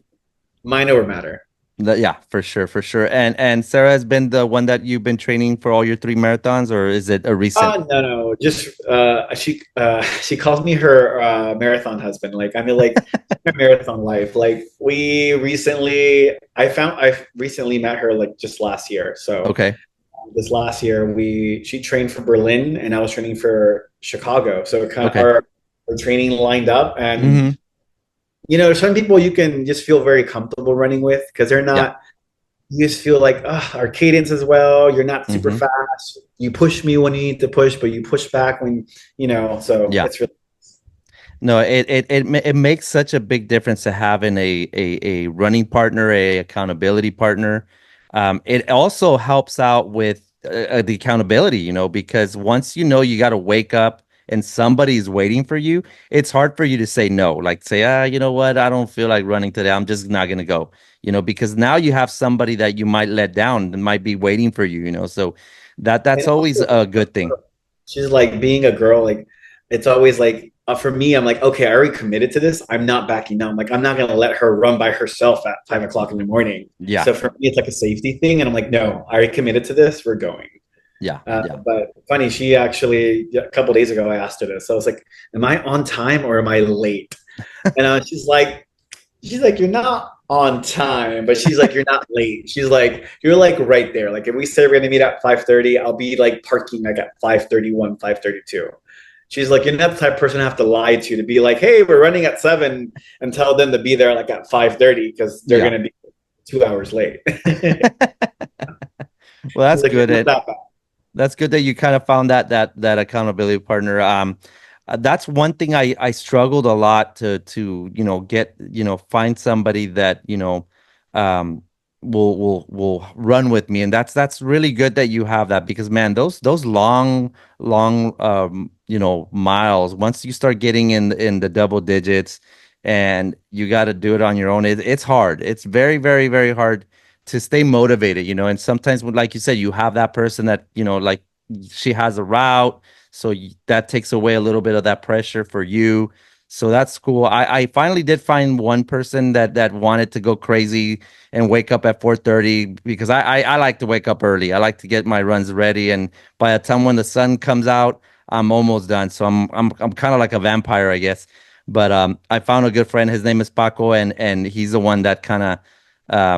S1: mind over matter.
S2: Yeah, for sure, for sure. And Sarah has been the one that you've been training for all your three marathons, or is it a recent?
S1: No, no, just she calls me her marathon husband. Like I mean, like her marathon life. Like I recently met her like just last year. So
S2: Okay.
S1: this last year she trained for Berlin and I was training for Chicago. So it kind of
S2: Okay.
S1: our training lined up, and
S2: Hmm.
S1: some people you can just feel very comfortable running with because they're
S2: Yeah.
S1: not. You just feel like our cadence as well. You're not super
S2: Hmm.
S1: fast. You push me when you need to push, but you push back when So
S2: Yeah.
S1: it's really
S2: No, it makes such a big difference to having a running partner, a accountability partner. It also helps out with the accountability, because once you got to wake up and somebody's waiting for you, it's hard for you to say no. Like say, you know what, I don't feel like running today. I'm just not gonna go. Because now you have somebody that you might let down and might be waiting for you. So that's
S1: and
S2: always
S1: also
S2: a good thing.
S1: she's like being a girl. Like it's always like for me, I'm like okay, I already committed to this. I'm not backing down. Like I'm not gonna let her run by herself at 5 o'clock in the morning.
S2: Yeah,
S1: So for me, it's like a safety thing, and I'm like, no, I already committed to this. We're going.
S2: yeah, yeah.
S1: But funny, she actually a couple days ago I asked her this. So I was like, "Am I on time or am I late?" And she's like, you're not on time, but she's like, you're not late. She's like, you're like right there. Like if we say we're gonna meet at 5:30, I'll be like parking like at 5:31, 5:32. She's like, you're not the type of person I have to lie to be like, hey, we're running at 7 and tell them to be there like at 5:30 because they're
S2: Yeah.
S1: gonna be 2 hours late.
S2: Well,
S1: She's
S2: that's
S1: like, it's
S2: good.
S1: not that bad.
S2: That's good that you kind of found that accountability partner. That's one thing I struggled a lot to get find somebody that um will run with me, and that's really good that you have that because man, those long miles, once you start getting in the double digits and you got to do it on your own, it's hard. It's very very very hard to stay motivated, and sometimes like you said, you have that person that, like she has a route, so that takes away a little bit of that pressure for you. So that's cool. I finally did find one person that wanted to go crazy and wake up at 4:30 because I like to wake up early. I like to get my runs ready, and by the time when the sun comes out, I'm almost done. So I'm kind of like a vampire, I guess. But I found a good friend. His name is Paco, and he's the one that kind of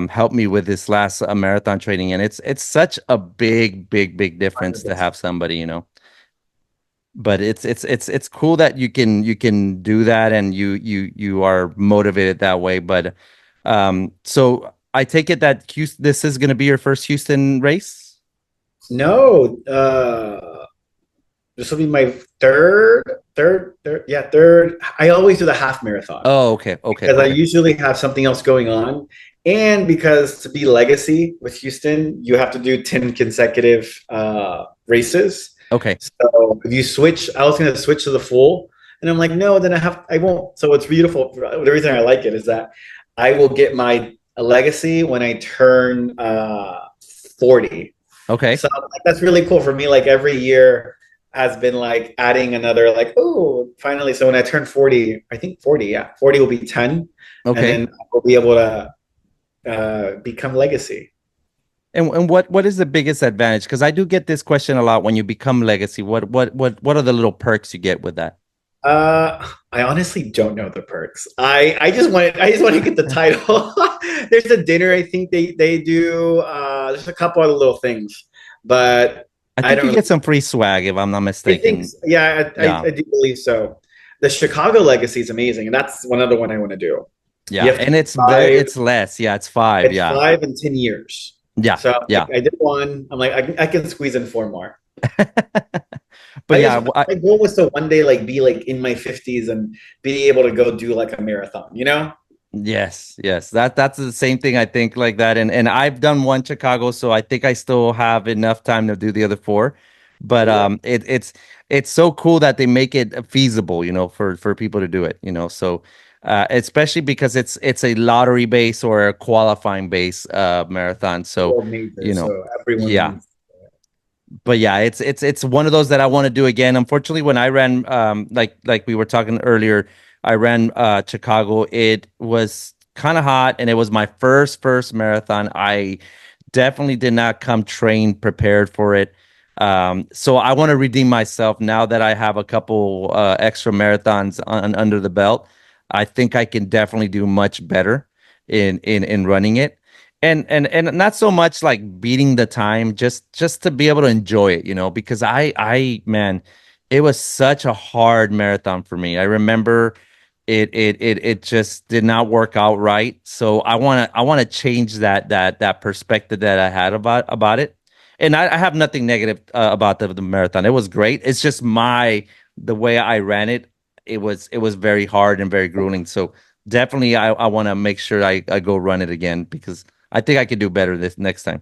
S2: helped me with this last marathon training, and it's such a big difference to
S1: 100%.
S2: have somebody, but it's cool that you can do that and you are motivated that way. But so I take it that Houston, this is going to be your first Houston race.
S1: No, this will be my third, yeah, third. I always do the half marathon
S2: Oh, okay, okay,
S1: because I
S2: okay,
S1: usually have something else going on. And because to be legacy with Houston, you have to do 10 consecutive races.
S2: okay.
S1: So if you switch, I was going to switch to the full. And I'm like, no, then I won't. So what's beautiful, the reason I like it is that I will get my legacy when I turn 40.
S2: Okay.
S1: So like, that's really cool for me. Like every year has been like adding another like, oh, finally. So when I turn 40, I think 40, yeah, 40 will be 10. And
S2: Okay.
S1: then we'll be able to become legacy.
S2: And what is the biggest advantage? Because I do get this question a lot when you become legacy. What are the little perks you get with that?
S1: I honestly don't know the perks. I just want to get the title. There's a dinner I think they do. There's a couple other little things, but
S2: I
S1: I
S2: think
S1: don't
S2: you get
S1: really.
S2: some free swag if I'm not
S1: I think
S2: mistaken.
S1: yeah,
S2: Yeah.
S1: I do believe so. The Chicago Legacy is amazing, and that's another one I want to do. You
S2: Yeah.
S1: have to
S2: And it's very
S1: five.
S2: it's less. Yeah, it's five.
S1: It's
S2: Yeah.
S1: 5 and 10 years.
S2: Yeah.
S1: So
S2: Yeah.
S1: I did one. I'm like I can squeeze in four more.
S2: But
S1: I just
S2: yeah,
S1: my goal was to one day like be like in my 50s and be able to go do like a marathon, you know?
S2: yes, yes. That's the same thing I think like that. And I've done one Chicago, so I think I still have enough time to do the other four. But
S1: Yeah.
S2: it's so cool that they make it feasible, for people to do it, So especially because it's a lottery base or a qualifying base marathon. So,
S1: World major,
S2: you know,
S1: so everyone
S2: yeah.
S1: wants.
S2: But yeah, it's one of those that I want to do again. Unfortunately, when I ran like we were talking earlier, I ran Chicago. It was kind of hot and it was my first marathon. I definitely did not come trained prepared for it. So I want to redeem myself now that I have a couple extra marathons under the belt. I think I can definitely do much better in running it and not so much like beating the time, just to be able to enjoy it, because I man, it was such a hard marathon for me. I remember it just did not work out right. So I want to change that perspective that I had about it. And I have nothing negative about the marathon. It was great. It's just the way I ran it. It was very hard and very grueling. So definitely I want to make sure I go run it again because I think I could do better this next time.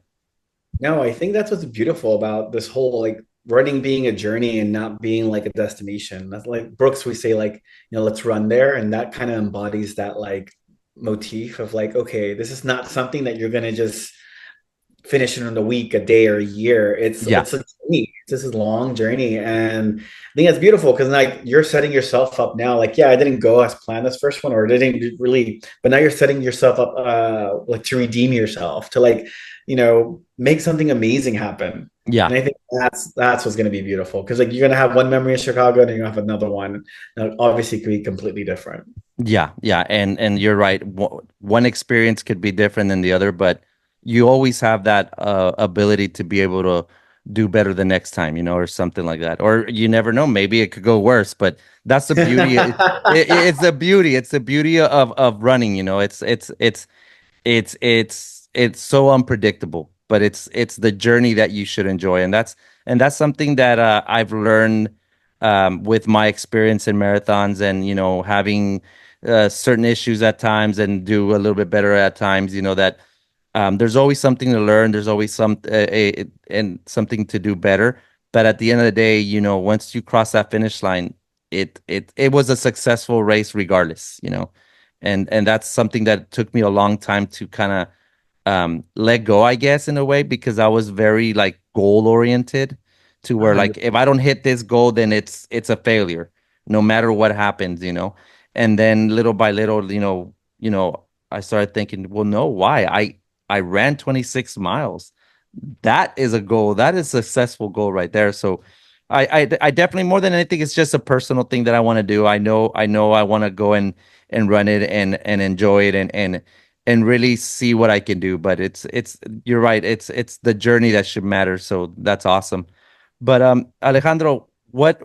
S1: No, I think that's what's beautiful about this whole like running being a journey and not being like a destination. That's like Brooks, we say like, let's run there. And that kind of embodies that like motif of like, okay, this is not something that you're gonna just finish it in a week, a day, or a year.
S2: Yeah.
S1: It's a journey. It's this long journey, and I think that's beautiful because like you're setting yourself up now. Like, yeah, I didn't go as planned this first one, or didn't really, but now you're setting yourself up, like to redeem yourself, to like, make something amazing happen.
S2: Yeah.
S1: And I think that's what's going to be beautiful because like you're going to have one memory in Chicago and you're going to have another one. Now, obviously, it could be completely different.
S2: Yeah, yeah, and you're right. One experience could be different than the other, but you always have that ability to be able to do better the next time, or something like that. Or you never know, maybe it could go worse. But that's the beauty. It's the beauty. It's the beauty of running. It's so unpredictable, but it's the journey that you should enjoy, and that's something that I've learned with my experience in marathons, and having certain issues at times and do a little bit better at times. That there's always something to learn. There's always and something to do better. But at the end of the day, once you cross that finish line, it was a successful race regardless. And that's something that took me a long time to kind of let go, I guess, in a way, because I was very like goal oriented, to where like if I don't hit this goal, then it's a failure, no matter what happens. And then little by little, I started thinking, well, no, why? I ran 26 miles. That is a goal. That is a successful goal right there. So I definitely, more than anything, it's just a personal thing that I want to do. I know I want to go and run it and enjoy it and really see what I can do. But it's you're right. It's the journey that should matter. So that's awesome. But Alejandro, what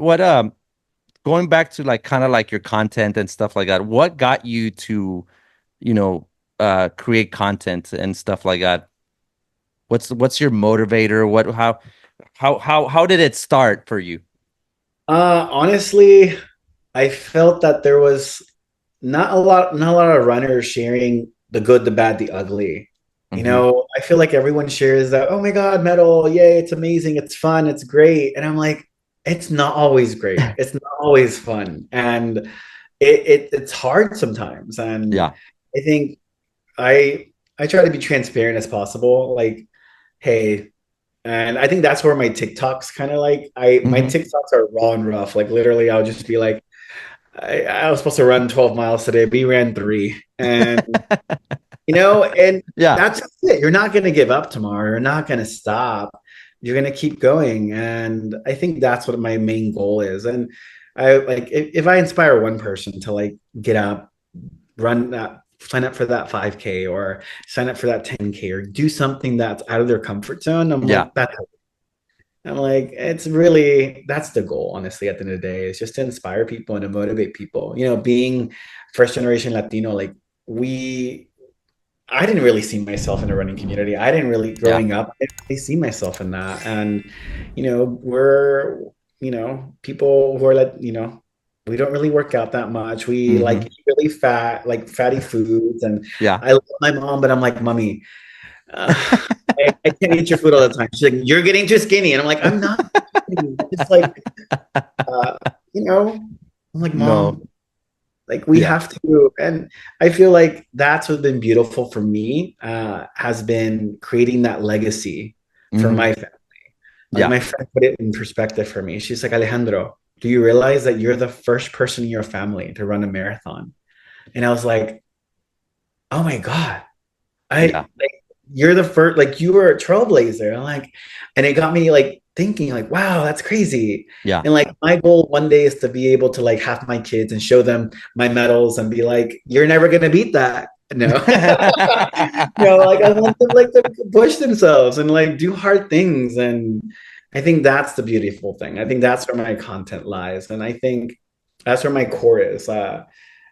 S2: going back to like kind of like your content and stuff like that, what got you to, create content and stuff like that? What's your motivator? How did it start for you?
S1: Honestly, I felt that there was not a lot of runners sharing the good, the bad, the ugly.
S2: Hmm.
S1: I feel like everyone shares that, oh my God, metal, yay, it's amazing, it's fun, it's great. And I'm like, it's not always great. It's not always fun. And it's hard sometimes. And
S2: Yeah.
S1: I think I try to be transparent as possible. Like, hey, and I think that's where my TikToks kind of like my
S2: Hmm.
S1: TikToks are raw and rough. Like literally, I'll just be like, I was supposed to run 12 miles today. We ran three, and And
S2: Yeah.
S1: that's it. You're not going to give up tomorrow. You're not going to stop. You're going to keep going. And I think that's what my main goal is. And I like if I inspire one person to like get up, run that, sign up for that 5K or sign up for that 10K or do something that's out of their comfort zone,
S2: Yeah.
S1: I'm like, it's really, that's the goal, honestly, at the end of the day, is just to inspire people and to motivate people. Being first generation Latino, like I didn't really see myself in the running community. I didn't really,
S2: Yeah.
S1: growing up, I didn't really see myself in that. And, we're, people who are like, we don't really work out that much. We like eat really fat, like fatty foods. And
S2: Yeah.
S1: I love my mom, but I'm like, Mommy, uh, I can't eat your food all the time. She's like, you're getting too skinny. And I'm like, I'm not. It's like, uh, I'm like,
S2: No.
S1: Mom, like we
S2: Yeah.
S1: have to. And I feel like that's what's been beautiful for me, has been creating that legacy for
S2: Hmm.
S1: my family. Like
S2: Yeah.
S1: my friend put it in perspective for me. She's like, Alejandro, do you realize that you're the first person in your family to run a marathon? And I was like, oh my God.
S2: Yeah.
S1: I like you're the first, like you were a trailblazer. I'm like, and it got me like thinking, like, wow, that's crazy.
S2: Yeah.
S1: And like my goal one day is to be able to like have my kids and show them my medals and be like, you're never gonna beat that. No. Like I want them like to push themselves and like do hard things. And I think that's the beautiful thing. I think that's where my content lies. And I think that's where my core is.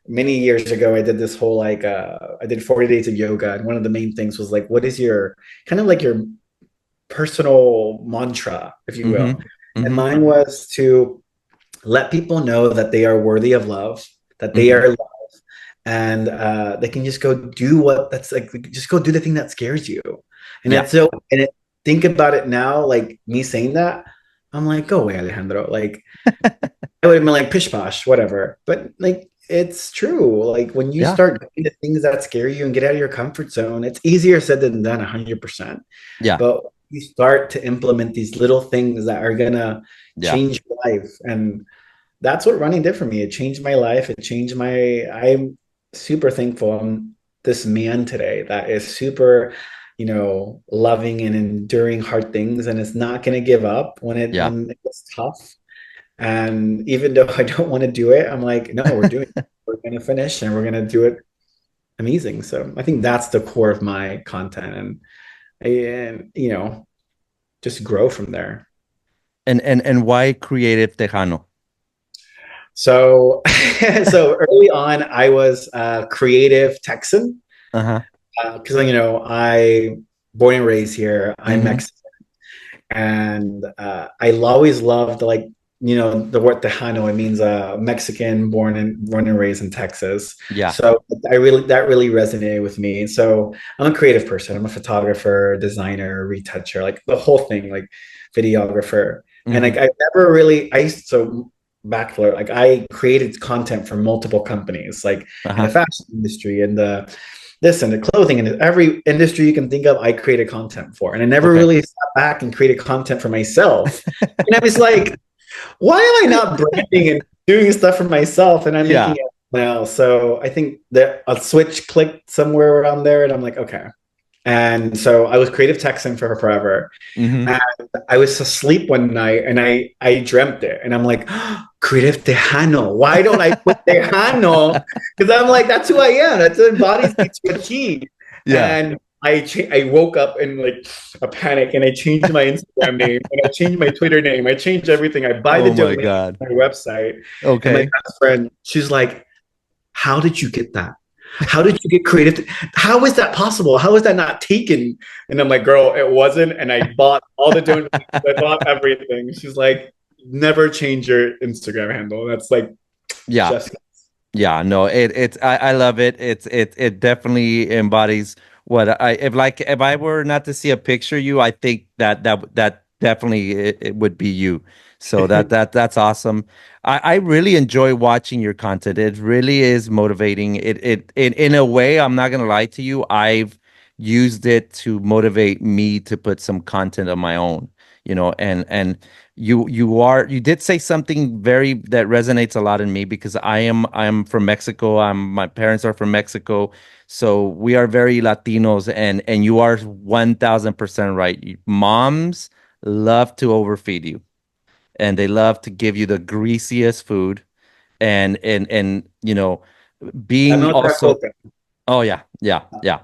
S1: Many years ago, I did this whole like I did 40 days of yoga, and one of the main things was like, what is your kind of like your personal mantra, if you
S2: Hmm.
S1: will? And
S2: Hmm.
S1: mine was to let people know that they are worthy of love, that they
S2: Hmm.
S1: are loved, and they can just go do what that's like, just go do the thing that scares you. And
S2: Yeah.
S1: it's so, and think about it now, like me saying that, I'm like, go away, Alejandro. Like I would have been like pish posh, whatever. But like it's true. Like when you
S2: Yeah.
S1: start doing the things that scare you and get out of your comfort zone, it's easier said than done 100%.
S2: Yeah.
S1: But you start to implement these little things that are gonna
S2: Yeah.
S1: change your life. And that's what running did for me. It changed my life. It changed I'm super thankful. I'm this man today that is super, loving and enduring hard things and is not gonna give up when it
S2: Yeah.
S1: when it gets tough. And even though I don't want to do it, I'm like, no, we're doing it. We're going to finish and we're going to do it amazing. So I think that's the core of my content and just grow from there.
S2: And why creative Tejano?
S1: So, so early on, I was a creative Texan
S2: Uh-huh.
S1: because, I born and raised here. I'm
S2: Hmm.
S1: Mexican. And I always loved like the word Tejano. It means Mexican born and raised in Texas.
S2: Yeah.
S1: So that really resonated with me. So I'm a creative person. I'm a photographer, designer, retoucher, like the whole thing, like videographer. And
S2: Hmm.
S1: like I never really so backflip, like I created content for multiple companies, like in the
S2: Uh-huh.
S1: fashion industry and the clothing and every industry you can think of, I created content for. And I never
S2: Okay.
S1: really sat back and created content for myself. And I was like, why am I not branding and doing stuff for myself? And I'm making
S2: Yeah.
S1: it now. So I think that a switch clicked somewhere around there. And I'm like, okay. And so I was creative texting for her forever.
S2: Hmm.
S1: And I was asleep one night and I dreamt it. And I'm like, oh, creative Tejano. Why don't I put Tejano? Because I'm like, that's who I am. That's what embodies me to a T.
S2: Yeah.
S1: And I woke up in like a panic and I changed my Instagram name and I changed my Twitter name. I changed everything. I buy the
S2: Oh my
S1: domain
S2: God.
S1: on my website. And my
S2: Okay.
S1: best friend, she's like, how did you get that? How did you get creative? How is that possible? How is that not taken? And I'm like, girl, it wasn't. And I bought all the donations. I bought everything. She's like, never change your Instagram handle. That's like
S2: Yeah.
S1: just
S2: Yeah, no, I love it. It definitely embodies what if I were not to see a picture of you, I think that definitely it would be you. So that's awesome. I really enjoy watching your content. It really is motivating. It in a way, I'm not gonna lie to you, I've used it to motivate me to put some content of my own. and you did say something very that resonates a lot in me because I'm from Mexico. My parents are from Mexico, so we are very Latinos, and you are 1000% right. Moms love to overfeed you, and they love to give you the greasiest food, and
S1: I'm
S2: being
S1: not that
S2: also.
S1: coca.
S2: Oh yeah, yeah, yeah.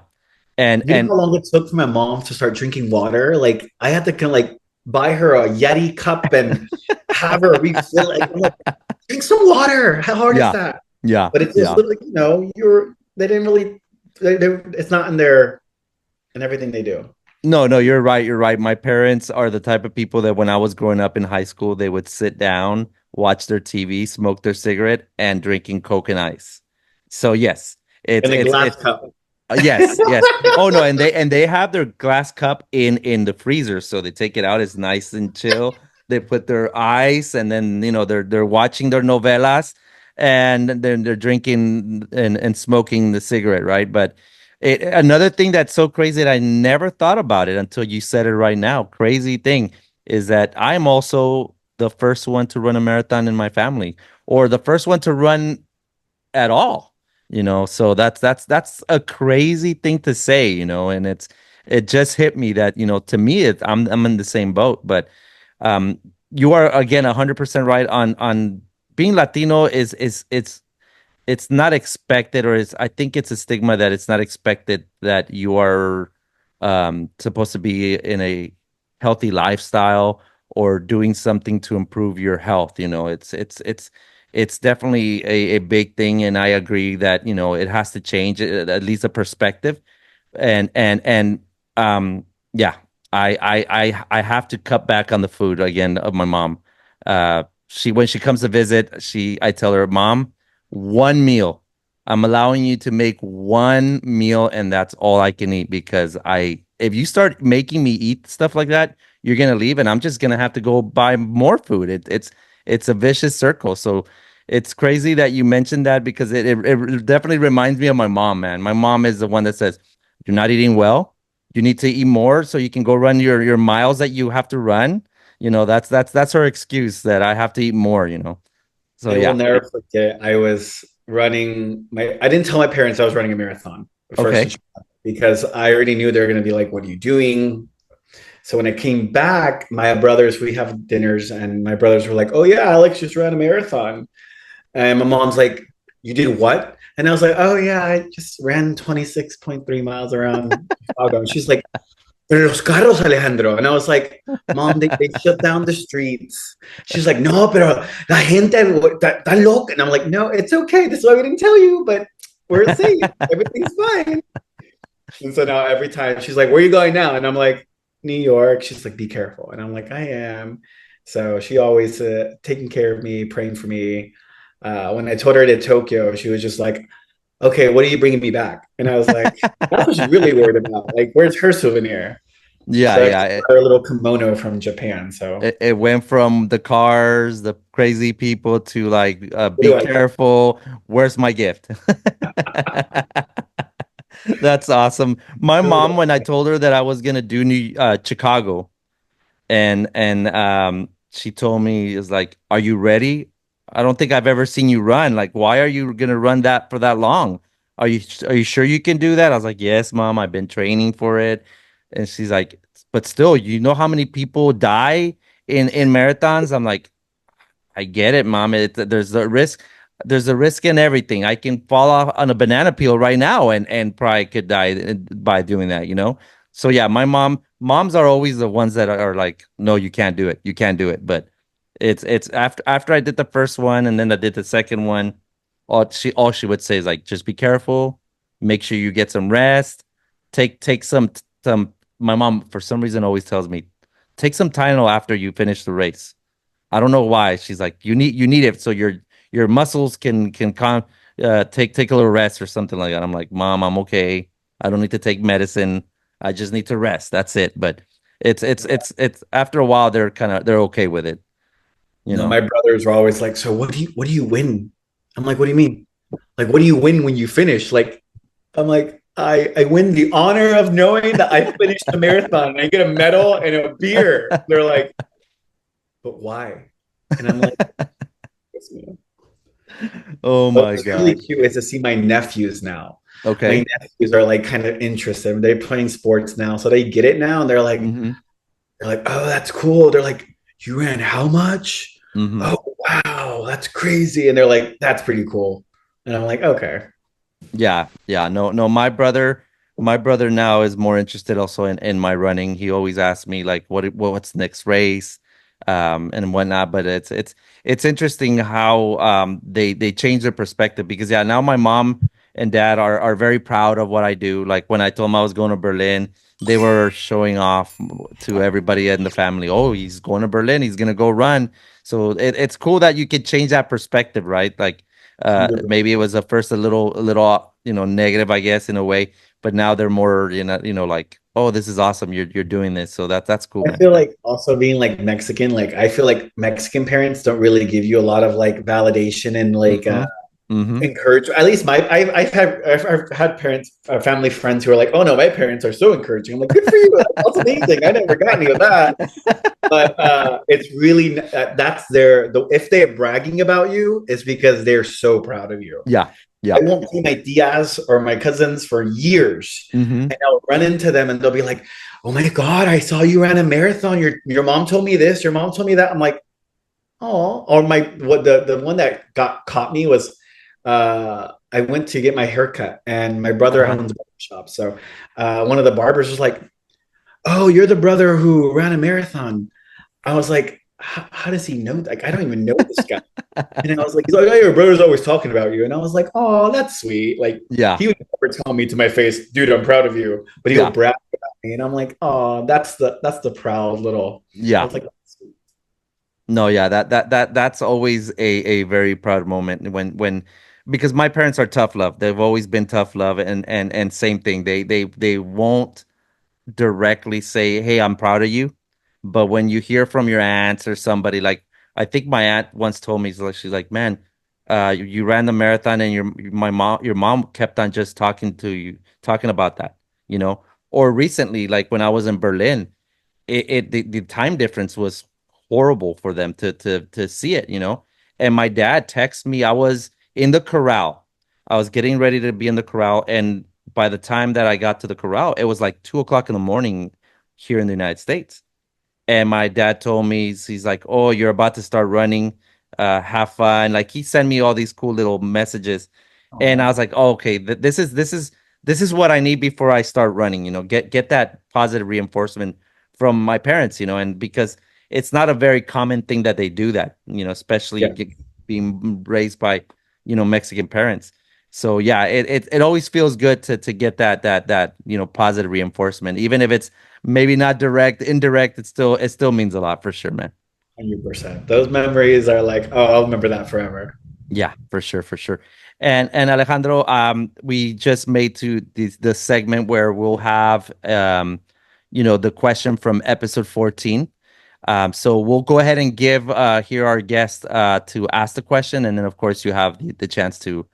S2: And
S1: You know
S2: and
S1: how long it took for my mom to start drinking water? Like I had to kind of like buy her a Yeti cup and have her refill it. I'm like, drink some water. How hard is
S2: yeah,
S1: that?
S2: yeah,
S1: But it's just
S2: yeah.
S1: literally, they didn't really, it's not in their, in everything they do.
S2: No, no, you're right. You're right. My parents are the type of people that when I was growing up in high school, they would sit down, watch their TV, smoke their cigarette, and drinking Coke and ice. So yes,
S1: In a glass cup.
S2: yes, yes. Oh no, and they have their glass cup in the freezer, so they take it out. It's nice and chill. They put their ice, and then they're watching their novelas, and then they're drinking and smoking the cigarette, right? But another thing that's so crazy that I never thought about it until you said it right now. Crazy thing is that I'm also the first one to run a marathon in my family, or the first one to run at all, so that's a crazy thing to say, and it just hit me that, to me I'm in the same boat, but um you are again 100% right on being Latino. It's not expected, or I think it's a stigma that it's not expected that you are supposed to be in a healthy lifestyle or doing something to improve your health. It's definitely a big thing, and I agree that it has to change, at least a perspective, and yeah, I have to cut back on the food again of my mom. She when she comes to visit, I tell her, Mom, one meal. I'm allowing you to make one meal, and that's all I can eat, because if you start making me eat stuff like that, you're gonna leave, and I'm just gonna have to go buy more food. It's a vicious circle. So it's crazy that you mentioned that, because it definitely reminds me of my mom, man. My mom is the one that says, "You're not eating well. You need to eat more so you can go run your miles that you have to run." That's her excuse, that I have to eat more. So
S1: I will
S2: yeah.
S1: never forget. I didn't tell my parents I was running a marathon first in
S2: Okay.
S1: Chicago because I already knew they were going to be like, "What are you doing?" So when I came back, we have dinners, and my brothers were like, "Oh yeah, Alex just ran a marathon." And my mom's like, "You did what?" And I was like, "Oh yeah, I just ran 26.3 miles around Chicago." And she's like, "Pero los carros, Alejandro." And I was like, "Mom, they shut down the streets." She's like, "No, pero la gente está loca." And I'm like, "No, it's okay. That's why we didn't tell you, but we're safe. Everything's fine." And so now every time she's like, "Where are you going now?" And I'm like, "New York." She's like, "Be careful." And I'm like, "I am." So she always taking care of me, praying for me. When I told her to Tokyo, she was just like, "Okay, what are you bringing me back?" And I was like, "That's what she's really worried about. Like, where's her souvenir?"
S2: Yeah,
S1: So I
S2: yeah.
S1: got her a little kimono from Japan. So
S2: It went from the cars, the crazy people, to like,
S1: what
S2: be
S1: do I?
S2: careful. Where's my gift? That's awesome. My mom, when I told her that I was gonna do Chicago, and she told me, is like, "Are you ready? I don't think I've ever seen you run. Like, why are you gonna run that for that long? Are you sure you can do that?" I was like, "Yes, Mom, I've been training for it." And she's like, "But still, you know how many people die in marathons?" I'm like, "I get it, Mom. There's a risk. There's a risk in everything. I can fall off on a banana peel right now and probably could die by doing that. So yeah, moms are always the ones that are like, "No, you can't do it. You can't do it." But it's after I did the first one, and then I did the second one, all she would say is like, "Just be careful. Make sure you get some rest. Take some." My mom, for some reason, always tells me, "Take some Tylenol after you finish the race." I don't know why. She's like, you need it so your muscles can take a little rest or something like that. I'm like, Mom, I'm okay. I don't need to take medicine. I just need to rest. That's it. But it's after a while they're okay with it, you
S1: No,
S2: know.
S1: my brothers were always like, "So what do you win?" I'm like, "What do you mean? Like, what do you win when you finish?" Like, I'm like, I win the honor of knowing that I finished the marathon and I get a medal and a beer. They're like, but why? And I'm like, yes, ma'am.
S2: Oh
S1: But
S2: my
S1: what's really
S2: God.
S1: cute is to see my nephews now. My
S2: Okay.
S1: nephews are like kind of interested. They're playing sports now, so they get it now, and
S2: Mm-hmm.
S1: they're like, oh, that's cool. They're like, you ran how much?
S2: Mm-hmm.
S1: Oh, wow, that's crazy. And they're like, that's pretty cool. And I'm like, okay.
S2: Yeah, yeah. No, no, my brother now is more interested also in my running. He always asks me like what's next race, and whatnot. But it's interesting how they change their perspective because yeah, now my mom and dad are very proud of what I do. Like when I told them I was going to Berlin, they were showing off to everybody in the family. Oh, he's going to Berlin, he's gonna go run. So it's cool that you could change that perspective, right? Like maybe it was at first a little negative, I guess, in a way, but now they're more like, oh, this is awesome, you're doing this, so that's cool,
S1: I
S2: man.
S1: feel like also being like Mexican, like I feel like Mexican parents don't really give you a lot of like validation and like
S2: Mm-hmm. Mm-hmm.
S1: encourage. At least I've had parents, family friends who are like, oh no, my parents are so encouraging. I'm like, good for you. That's amazing. I never got any of that. But it's really that's if they're bragging about you, it's because they're so proud of you.
S2: Yeah,
S1: I
S2: yeah.
S1: won't see my Diaz or my cousins for years,
S2: Mm-hmm.
S1: and I'll run into them and they'll be like, "Oh my God, I saw you ran a marathon. Your mom told me this. Your mom told me that." I'm like, "Oh." Or the one that got caught me was, I went to get my haircut, and my brother
S2: Uh-huh.
S1: owns a barber shop. So one of the barbers was like, "Oh, you're the brother who ran a marathon." I was like, how does he know? Like, I don't even know this guy. And I was like, he's like, oh, your brother's always talking about you. And I was like, oh, that's sweet. Like,
S2: Yeah,
S1: he would never tell me to my face, dude, I'm proud of you. But he'll
S2: yeah,
S1: brag about me. And I'm like, oh, that's the proud little. I
S2: yeah.
S1: was like,
S2: No, yeah, that's always a very proud moment when because my parents are tough love. They've always been tough love, and same thing. They won't directly say, "Hey, I'm proud of you," but when you hear from your aunts or somebody, like I think my aunt once told me, she's like, "Man, you ran the marathon, and your mom kept on just talking to you, talking about that, you know." Or recently, like when I was in Berlin, the time difference was horrible for them to see it, you know. And my dad texted me. I was in the corral. I was getting ready to be in the corral, and by the time that I got to the corral, it was like 2 o'clock in the morning here in the United States. And my dad told me, he's like, "Oh, you're about to start running. Have fun." Like he sent me all these cool little messages, and I was
S1: oh,
S2: like, "Oh, okay, this is what I need before I start running. You know, get that positive reinforcement from my parents. You know, and because it's not a very common thing that they do that. You know, especially
S1: yeah.
S2: being raised by Mexican parents." So yeah, it always feels good to get that positive reinforcement, even if it's maybe not direct, indirect. It still means a lot for sure, man.
S1: 100%. Those memories are like, oh, I'll remember that forever.
S2: Yeah, for sure, for sure. And Alejandro, we just made to the segment where we'll have the question from episode 14. So we'll go ahead and give here our guest to ask the question, and then of course you have the chance to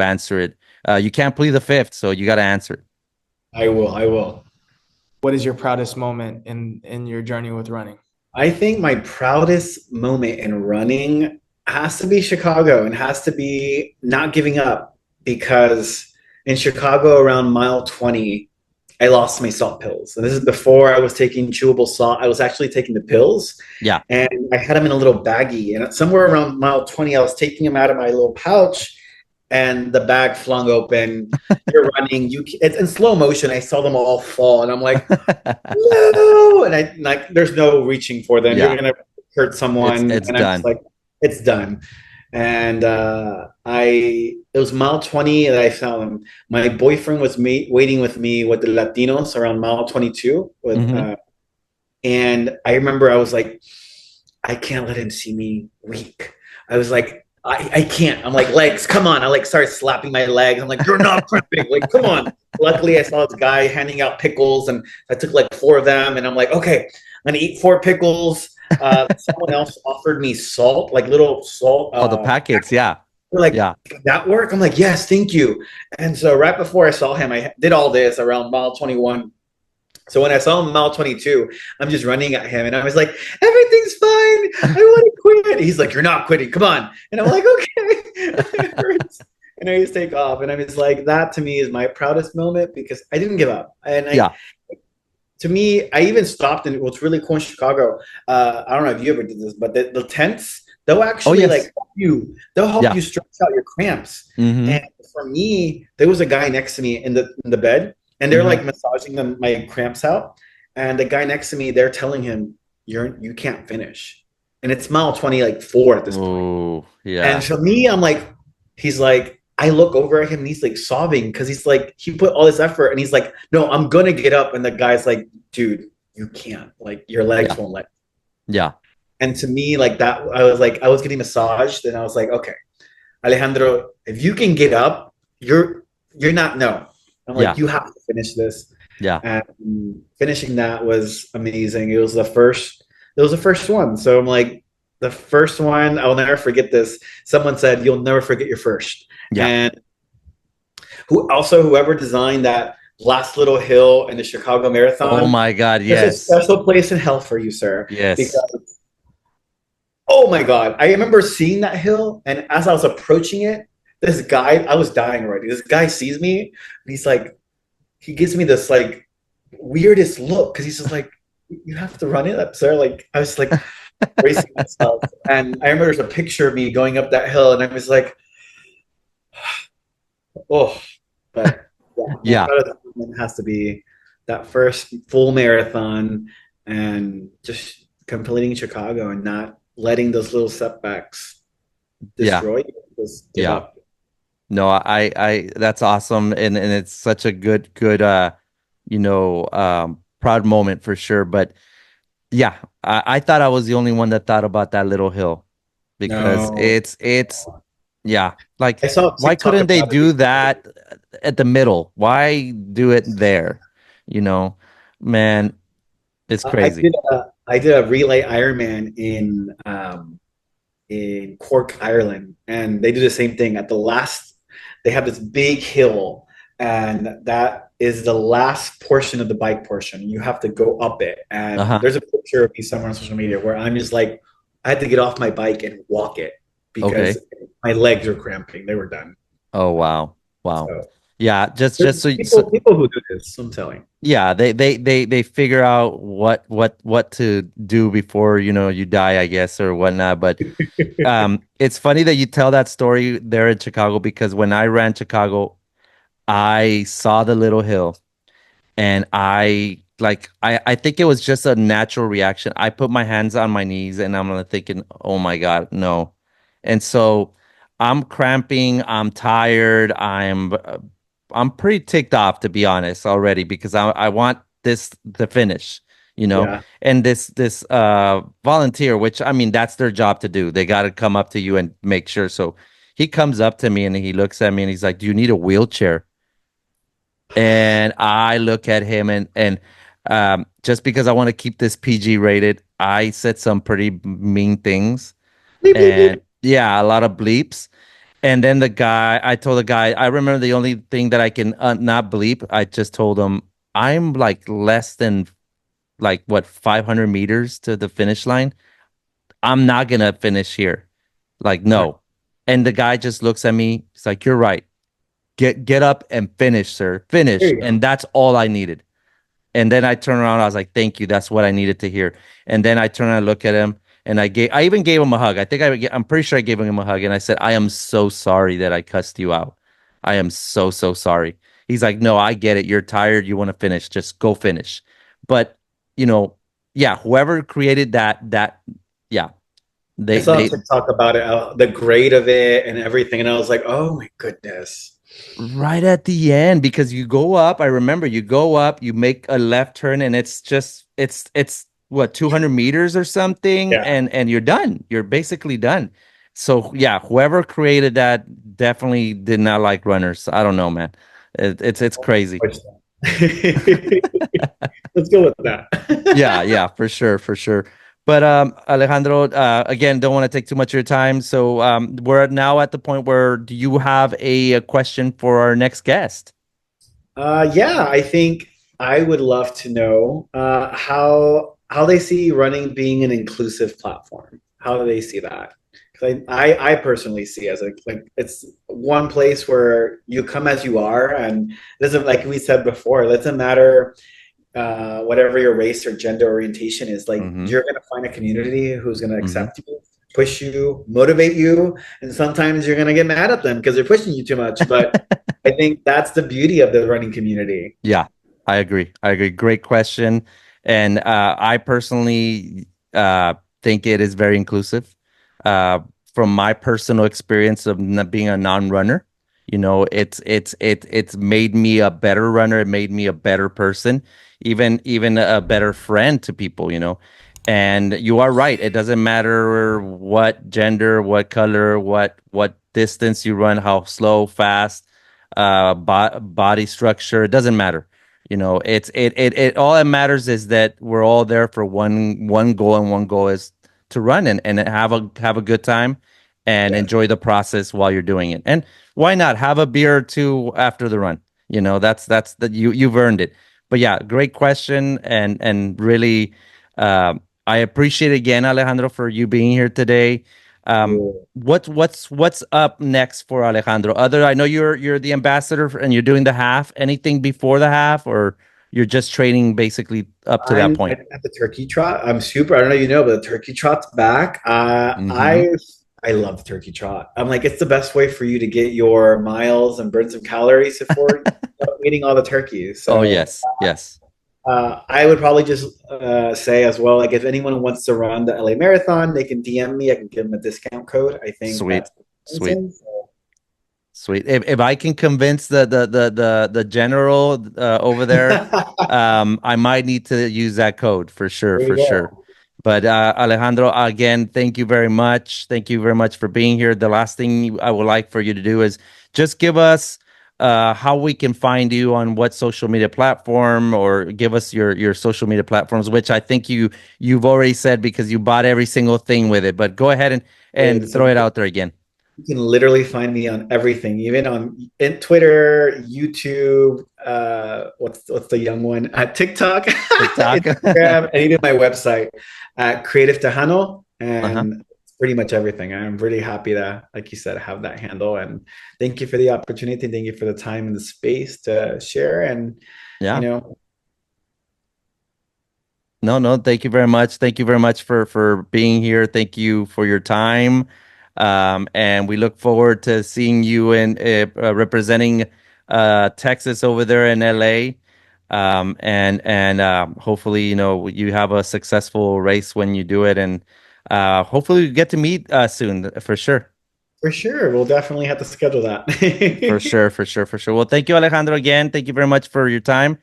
S2: answer it. You can't plead the fifth, so you got to answer it.
S1: I will. I will.
S3: What is your proudest moment in your journey with running?
S1: I think my proudest moment in running has to be Chicago and has to be not giving up because in Chicago around mile 20, I lost my salt pills. And this is before I was taking chewable salt. I was actually taking the pills
S2: Yeah.
S1: and I had them in a little baggie. And somewhere around mile 20, I was taking them out of my little pouch and the bag flung open. You're running. It's in slow motion. I saw them all fall and I'm like, no, and I like there's no reaching for them. You're
S2: Yeah,
S1: gonna hurt
S2: it's
S1: someone,
S2: it's
S1: and I'm just
S2: done.
S1: like, it's done. And it was mile 20 that I found them. My boyfriend was waiting with me with the Latinos around mile 22 with
S2: Hmm.
S1: and I remember I was like, I can't let him see me weak. I was like, I can't. I'm like, legs, come on. I like started slapping my legs. I'm like, you're not cramping. Like, come on. Luckily, I saw this guy handing out pickles, and I took like 4 of them. And I'm like, okay, I'm gonna eat 4 pickles. Someone else offered me salt, like little salt.
S2: Oh, the packets, yeah.
S1: They're like,
S2: Yeah.
S1: that work? I'm like, yes, thank you. And so right before I saw him, I did all this around mile 21. So when I saw him mile 22, I'm just running at him and I was like, everything's fine. I want to quit. He's like, you're not quitting. Come on. And I'm like, okay. And I just take off. And I was like, that to me is my proudest moment because I didn't give up. And to me, I even stopped. And what's really cool in Chicago, I don't know if you ever did this, but the tents, they'll actually they'll help you stretch out your cramps.
S2: Mm-hmm.
S1: And for me, there was a guy next to me in the bed. And they're like massaging my cramps out. And the guy next to me, they're telling him, you can't finish. And it's mile 24 at this point.
S2: Yeah.
S1: And for me, I'm like, he's like, I look over at him and he's like sobbing because he's like, he put all this effort and he's like, no, I'm going to get up. And the guy's like, dude, you can't. Like, your legs won't let you.
S2: Yeah.
S1: And to me, like that, I was getting massaged and I was like, okay, Alejandro, if you can get up, you're not, no. I'm like, you have to finish this.
S2: Yeah.
S1: And finishing that was amazing. It was the first one. So I'm like, the first one, I'll never forget this. Someone said, you'll never forget your first.
S2: Yeah.
S1: And whoever designed that last little hill in the Chicago Marathon.
S2: Oh my God. Yes.
S1: There's a special place in hell for you, sir.
S2: Yes.
S1: Because, oh my God. I remember seeing that hill. And as I was approaching it, this guy, I was dying already. This guy sees me and he's like, he gives me this like weirdest look because he's just like, you have to run it up, sir. Like, I was like bracing myself. And I remember there's a picture of me going up that hill and I was like, oh, but
S2: yeah.
S1: It has to be that first full marathon and just completing Chicago and not letting those little setbacks destroy you. Just give up.
S2: No, I that's awesome. And it's such a good, proud moment for sure. But yeah, I thought I was the only one that thought about that little hill because it's like, why couldn't they do that at the middle? Why do it there? Man, it's crazy.
S1: I did a relay Ironman in Cork, Ireland, and they do the same thing at the last. They have this big hill, and that is the last portion of the bike portion. You have to go up it. And there's a picture of me somewhere on social media where I'm just like, I had to get off my bike and walk it because my legs were cramping. They were done.
S2: Oh, wow. So, yeah. Just so
S1: people who do this, I'm telling.
S2: Yeah. They figure out what to do before, you die, I guess, or whatnot. But it's funny that you tell that story there in Chicago, because when I ran Chicago, I saw the little hill and I think it was just a natural reaction. I put my hands on my knees and I'm thinking, oh my God, no. And so I'm cramping, I'm tired, I'm pretty ticked off, to be honest, already, because I want this to finish, and this volunteer, which, I mean, that's their job to do. They got to come up to you and make sure. So he comes up to me and he looks at me and he's like, do you need a wheelchair? And I look at him and just because I want to keep this PG rated, I said some pretty mean things. And yeah, a lot of bleeps. And then I told the guy, I remember the only thing that I can not bleep, I just told him, I'm like less than 500 meters to the finish line. I'm not going to finish here. Like, no. And the guy just looks at me. He's like, you're right. Get up and finish, sir. Finish. And that's all I needed. And then I turned around. I was like, thank you. That's what I needed to hear. And then I turned around and look at him. And I even gave him a hug. I'm pretty sure I gave him a hug. And I said, I am so sorry that I cussed you out. I am so sorry. He's like, no, I get it. You're tired. You want to finish. Just go finish. But, whoever created that,
S1: I saw TikTok about it, the grade of it and everything. And I was like, oh my goodness.
S2: Right at the end, because you go up. I remember you go up, you make a left turn, and it's 200 meters or something, and you're done. You're basically done. So yeah, whoever created that definitely did not like runners. I don't know, man. It's crazy.
S1: Let's go with that.
S2: yeah, for sure. But Alejandro, again, don't want to take too much of your time. So we're now at the point where do you have a question for our next guest?
S1: Yeah, I think I would love to know how they see running being an inclusive platform. How do they see that? Because I personally see as like it's one place where you come as you are, and it doesn't, like we said before, it doesn't matter whatever your race or gender orientation is. Like
S2: Hmm.
S1: you're gonna find a community who's gonna
S2: Hmm.
S1: accept you, push you, motivate you, and sometimes you're gonna get mad at them because they're pushing you too much. But I think that's the beauty of the running community.
S2: Yeah, I agree. I agree. Great question. And I personally think it is very inclusive. Uh, from my personal experience of being a non-runner, it's made me a better runner. It made me a better person, even a better friend to people. And you are right. It doesn't matter what gender, what color, what distance you run, how slow, fast, body structure. It doesn't matter. It all that matters is that we're all there for one goal, and one goal is to run and have a good time and
S1: Yeah.
S2: enjoy the process while you're doing it. And why not have a beer or two after the run? That's that you've earned it. But yeah, great question, and really I appreciate again, Alejandro, for you being here today. What's up next for Alejandro? I know you're the ambassador and you're doing the half. Anything before the half, or you're just training basically up to that
S1: I'm
S2: point?
S1: at the turkey trot. I'm super. I don't know if you know, but the turkey trot's back.
S2: Mm-hmm.
S1: I love the turkey trot. I'm like, it's the best way for you to get your miles and burn some calories before eating all the turkeys.
S2: Oh
S1: So
S2: yes, yes.
S1: I would probably just say as well, like if anyone wants to run the LA Marathon, they can DM me. I can give them a discount code. I think
S2: Sweet,
S1: that's
S2: sweet.
S1: amazing. So,
S2: Sweet. If I can convince the general over there, I might need to use that code for sure,
S1: there you
S2: for sure.
S1: go.
S2: But Alejandro, again, thank you very much. Thank you very much for being here. The last thing I would like for you to do is just give us how we can find you on what social media platform, or give us your social media platforms, which I think you've already said because you bought every single thing with it. But go ahead and
S1: Dude,
S2: throw
S1: so
S2: it out there again.
S1: you can literally find me on everything, even on in Twitter, YouTube. What's the young one? TikTok,
S2: TikTok.
S1: Instagram, and even my website at Creative Tejano,
S2: Uh-huh.
S1: and it's pretty much everything. I'm really happy to, like you said, have that handle. And thank you for the opportunity. Thank you for the time and the space to share. And you
S2: Yeah.
S1: know,
S2: No, no, thank you very much. Thank you very much for being here. Thank you for your time. And we look forward to seeing you in representing Texas over there in LA. And hopefully, you have a successful race when you do it, and hopefully we get to meet soon for sure.
S1: for sure, we'll definitely have to schedule that.
S2: For sure, for sure, for sure. Well, thank you, Alejandro, again. Thank you very much for your time,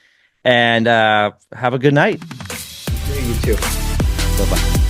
S2: and have a good night.
S1: You too.
S2: Bye bye.